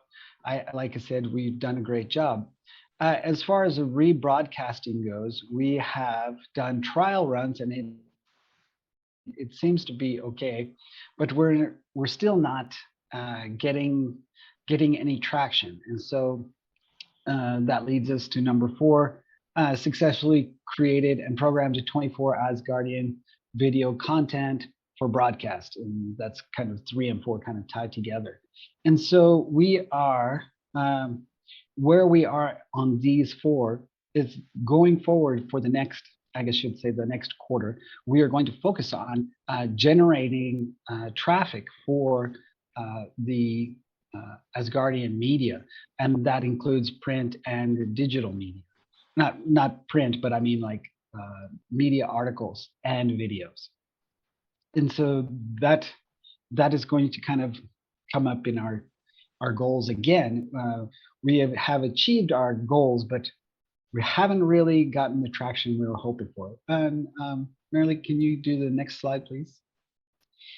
Like I said, we've done a great job. As far as the rebroadcasting goes, we have done trial runs, and it seems to be okay, but we're still not getting any traction. And so that leads us to number four, successfully created and programmed a 24 Asgardian video content for broadcast. And that's kind of 3 and 4 kind of tied together. And so we are, where we are on these 4 is going forward for the next, I guess I should say the next quarter, we are going to focus on generating traffic for the Asgardian media, and that includes print and digital media. Not print, but I mean like media articles and videos. And so that is going to kind of come up in our goals again. We have achieved our goals, but we haven't really gotten the traction we were hoping for. And Marilee, can you do the next slide, please?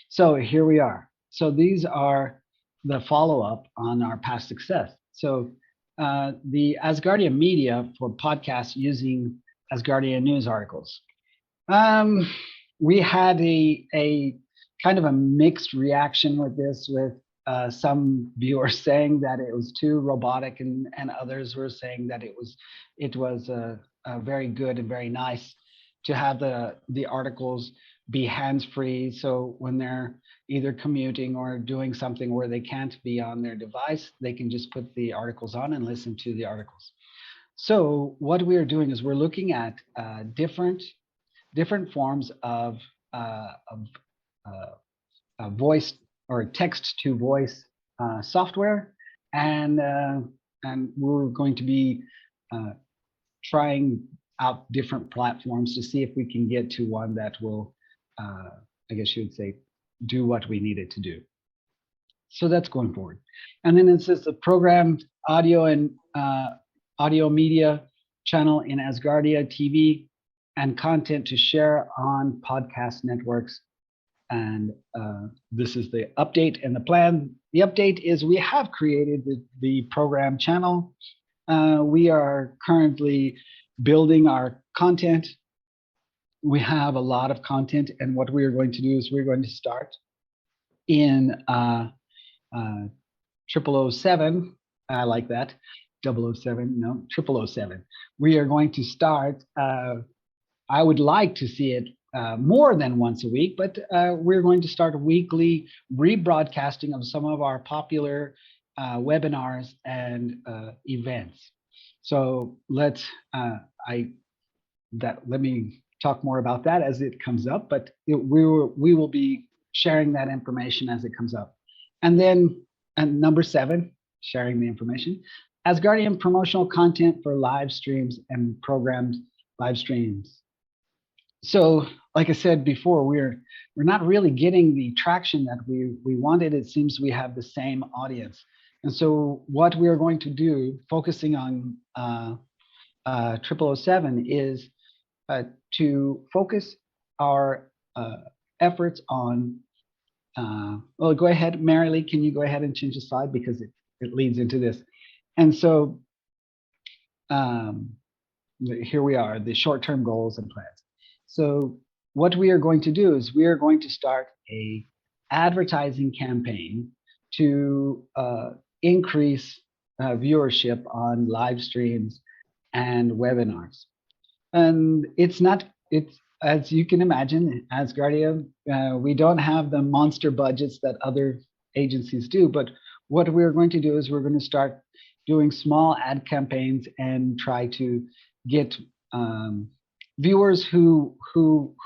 So here we are. So these are the follow-up on our past success. So the Asgardia media for podcasts using Asgardia news articles. We had a kind of a mixed reaction with this, with some viewers saying that it was too robotic, and others were saying that it was very good and very nice to have the articles be hands-free, so when they're either commuting or doing something where they can't be on their device, they can just put the articles on and listen to the articles. So what we are doing is we're looking at different forms of voice or text-to-voice software, and we're going to be trying out different platforms to see if we can get to one that will, I guess you would say, do what we need it to do. So that's going forward. And then it says the programmed audio and audio media channel in Asgardia TV and content to share on podcast networks. And this is the update and the plan. The update is we have created the program channel. We are currently building our content. We have a lot of content, and what we are going to do is we're going to start in 0007. I like that. 007, no, 0007. We are going to start, I would like to see it more than once a week, but we're going to start a weekly rebroadcasting of some of our popular webinars and events. So let me talk more about that as it comes up, but we will be sharing that information as it comes up. And then number 7, sharing the information, Asgardian promotional content for live streams and programmed live streams. So like I said before, we're not really getting the traction that we wanted. It seems we have the same audience. And so what we are going to do, focusing on 0007, is to focus our efforts on well, go ahead, Marilee, can you go ahead and change the slide because it leads into this. And so here we are, the short-term goals and plans. So what we are going to do is we are going to start a advertising campaign to increase viewership on live streams and webinars. And it's as you can imagine, Asgardia, we don't have the monster budgets that other agencies do, but what we're going to do is we're going to start doing small ad campaigns and try to get viewers who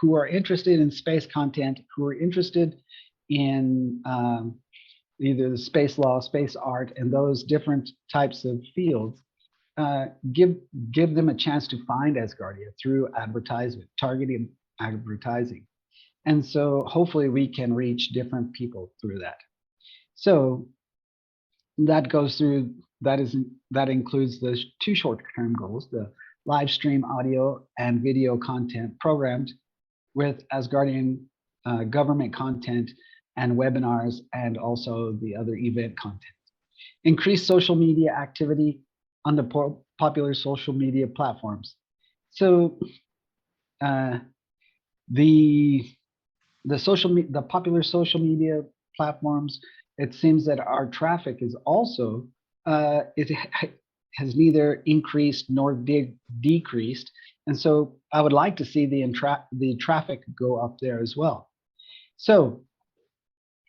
are interested in space content, who are interested in either the space law, space art, and those different types of fields, give them a chance to find Asgardia through advertisement, targeted advertising. And so hopefully we can reach different people through that. So that goes through, that includes the 2 short-term goals, the live stream audio and video content programmed with Asgardian government content and webinars, and also the other event content. Increase social media activity on the popular social media platforms. So the popular social media platforms, it seems that our traffic is also it has neither increased nor decreased, and so I would like to see the traffic go up there as well. So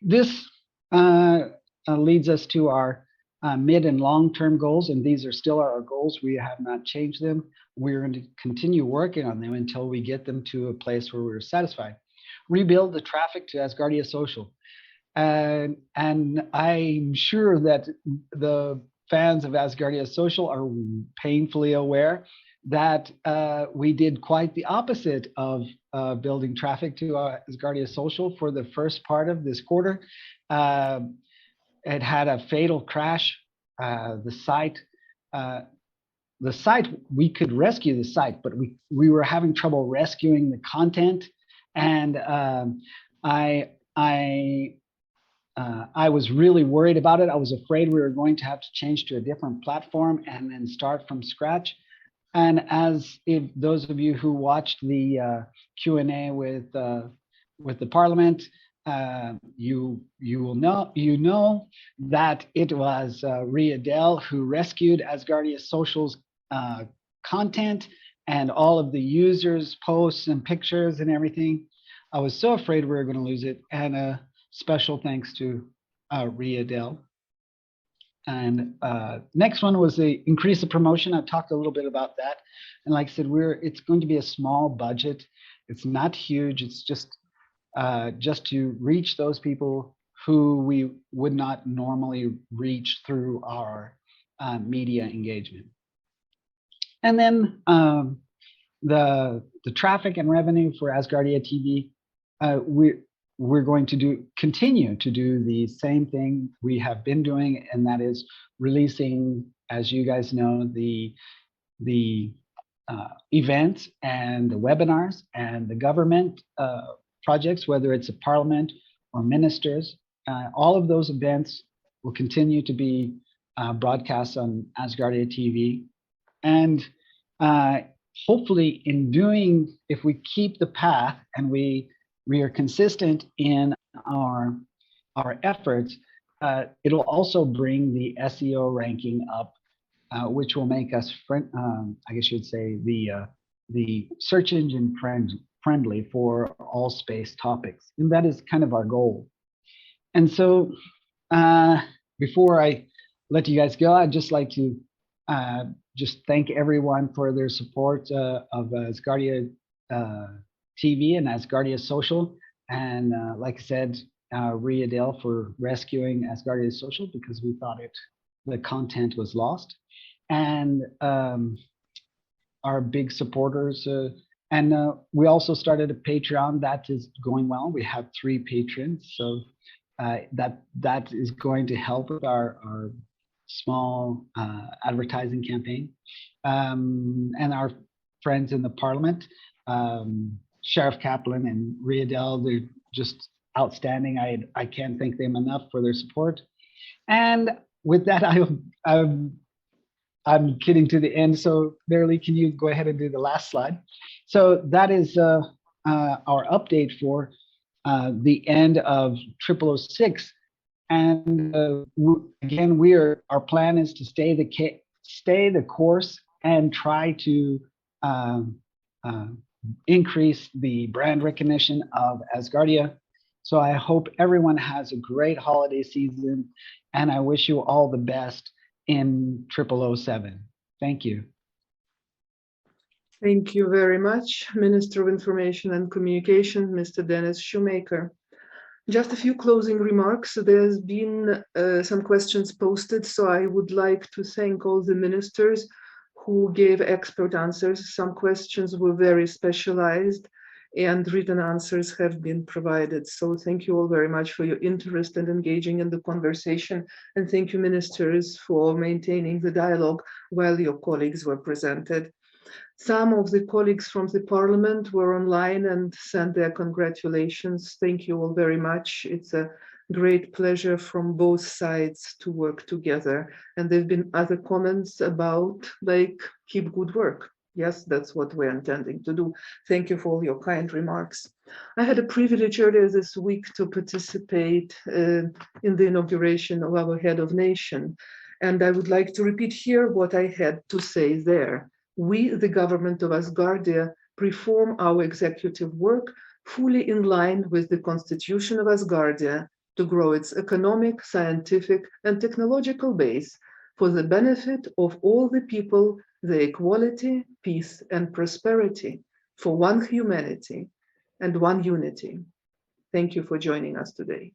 this leads us to our mid and long-term goals, and these are still our goals. We have not changed them. We're going to continue working on them until we get them to a place where we're satisfied. Rebuild the traffic to Asgardia Social. And I'm sure that the fans of Asgardia Social are painfully aware that we did quite the opposite of building traffic to Asgardia Social for the first part of this quarter. It had a fatal crash. The site, we could rescue the site, but we were having trouble rescuing the content. And I was really worried about it. I was afraid we were going to have to change to a different platform and then start from scratch. And if those of you who watched the Q&A with the Parliament, you know that it was Ria Dell who rescued Asgardia Social's content and all of the users' posts and pictures and everything. I was so afraid we were going to lose it, and special thanks to Ria Dell. And next one was the increase the promotion. I talked a little bit about that, and like I said, it's going to be a small budget. It's not huge. It's just to reach those people who we would not normally reach through our media engagement. And then the traffic and revenue for Asgardia TV, we're going to continue to do the same thing we have been doing, and that is releasing, as you guys know, the events and the webinars and the government projects, whether it's a parliament or ministers. All of those events will continue to be broadcast on Asgardia TV. And hopefully if we keep the path and we are consistent in our efforts, it'll also bring the SEO ranking up, which will make us I guess you'd say the search engine friendly for all space topics, and that is kind of our goal. And so before I let you guys go, I'd just like to just thank everyone for their support of Asgardia TV and Asgardia Social, and like I said, Ria Dale for rescuing Asgardia Social because we thought the content was lost, and our big supporters. And we also started a Patreon that is going well. We have 3 patrons, so that is going to help with our small advertising campaign. And our friends in the Parliament, Sheriff Kaplan and Ria Dell, they're just outstanding. I can't thank them enough for their support. And with that, I'm getting to the end. So Marilee, can you go ahead and do the last slide? So that is our update for the end of 0006. And again, our plan is to stay the course and try to increase the brand recognition of Asgardia. So I hope everyone has a great holiday season, and I wish you all the best in 0007. Thank you. Thank you very much, Minister of Information and Communication, Mr. Dennis Shoemaker. Just a few closing remarks. There's been some questions posted, so I would like to thank all the ministers who gave expert answers. Some questions were very specialized and written answers have been provided. So thank you all very much for your interest and engaging in the conversation. And thank you, ministers, for maintaining the dialogue while your colleagues were presented. Some of the colleagues from the parliament were online and sent their congratulations. Thank you all very much. It's a great pleasure from both sides to work together. And there've been other comments about like, keep good work. Yes, that's what we're intending to do. Thank you for all your kind remarks. I had a privilege earlier this week to participate in the inauguration of our head of nation. And I would like to repeat here what I had to say there. We, the government of Asgardia, perform our executive work fully in line with the Constitution of Asgardia to grow its economic, scientific, and technological base for the benefit of all the people, the equality, peace, and prosperity for one humanity and one unity. Thank you for joining us today.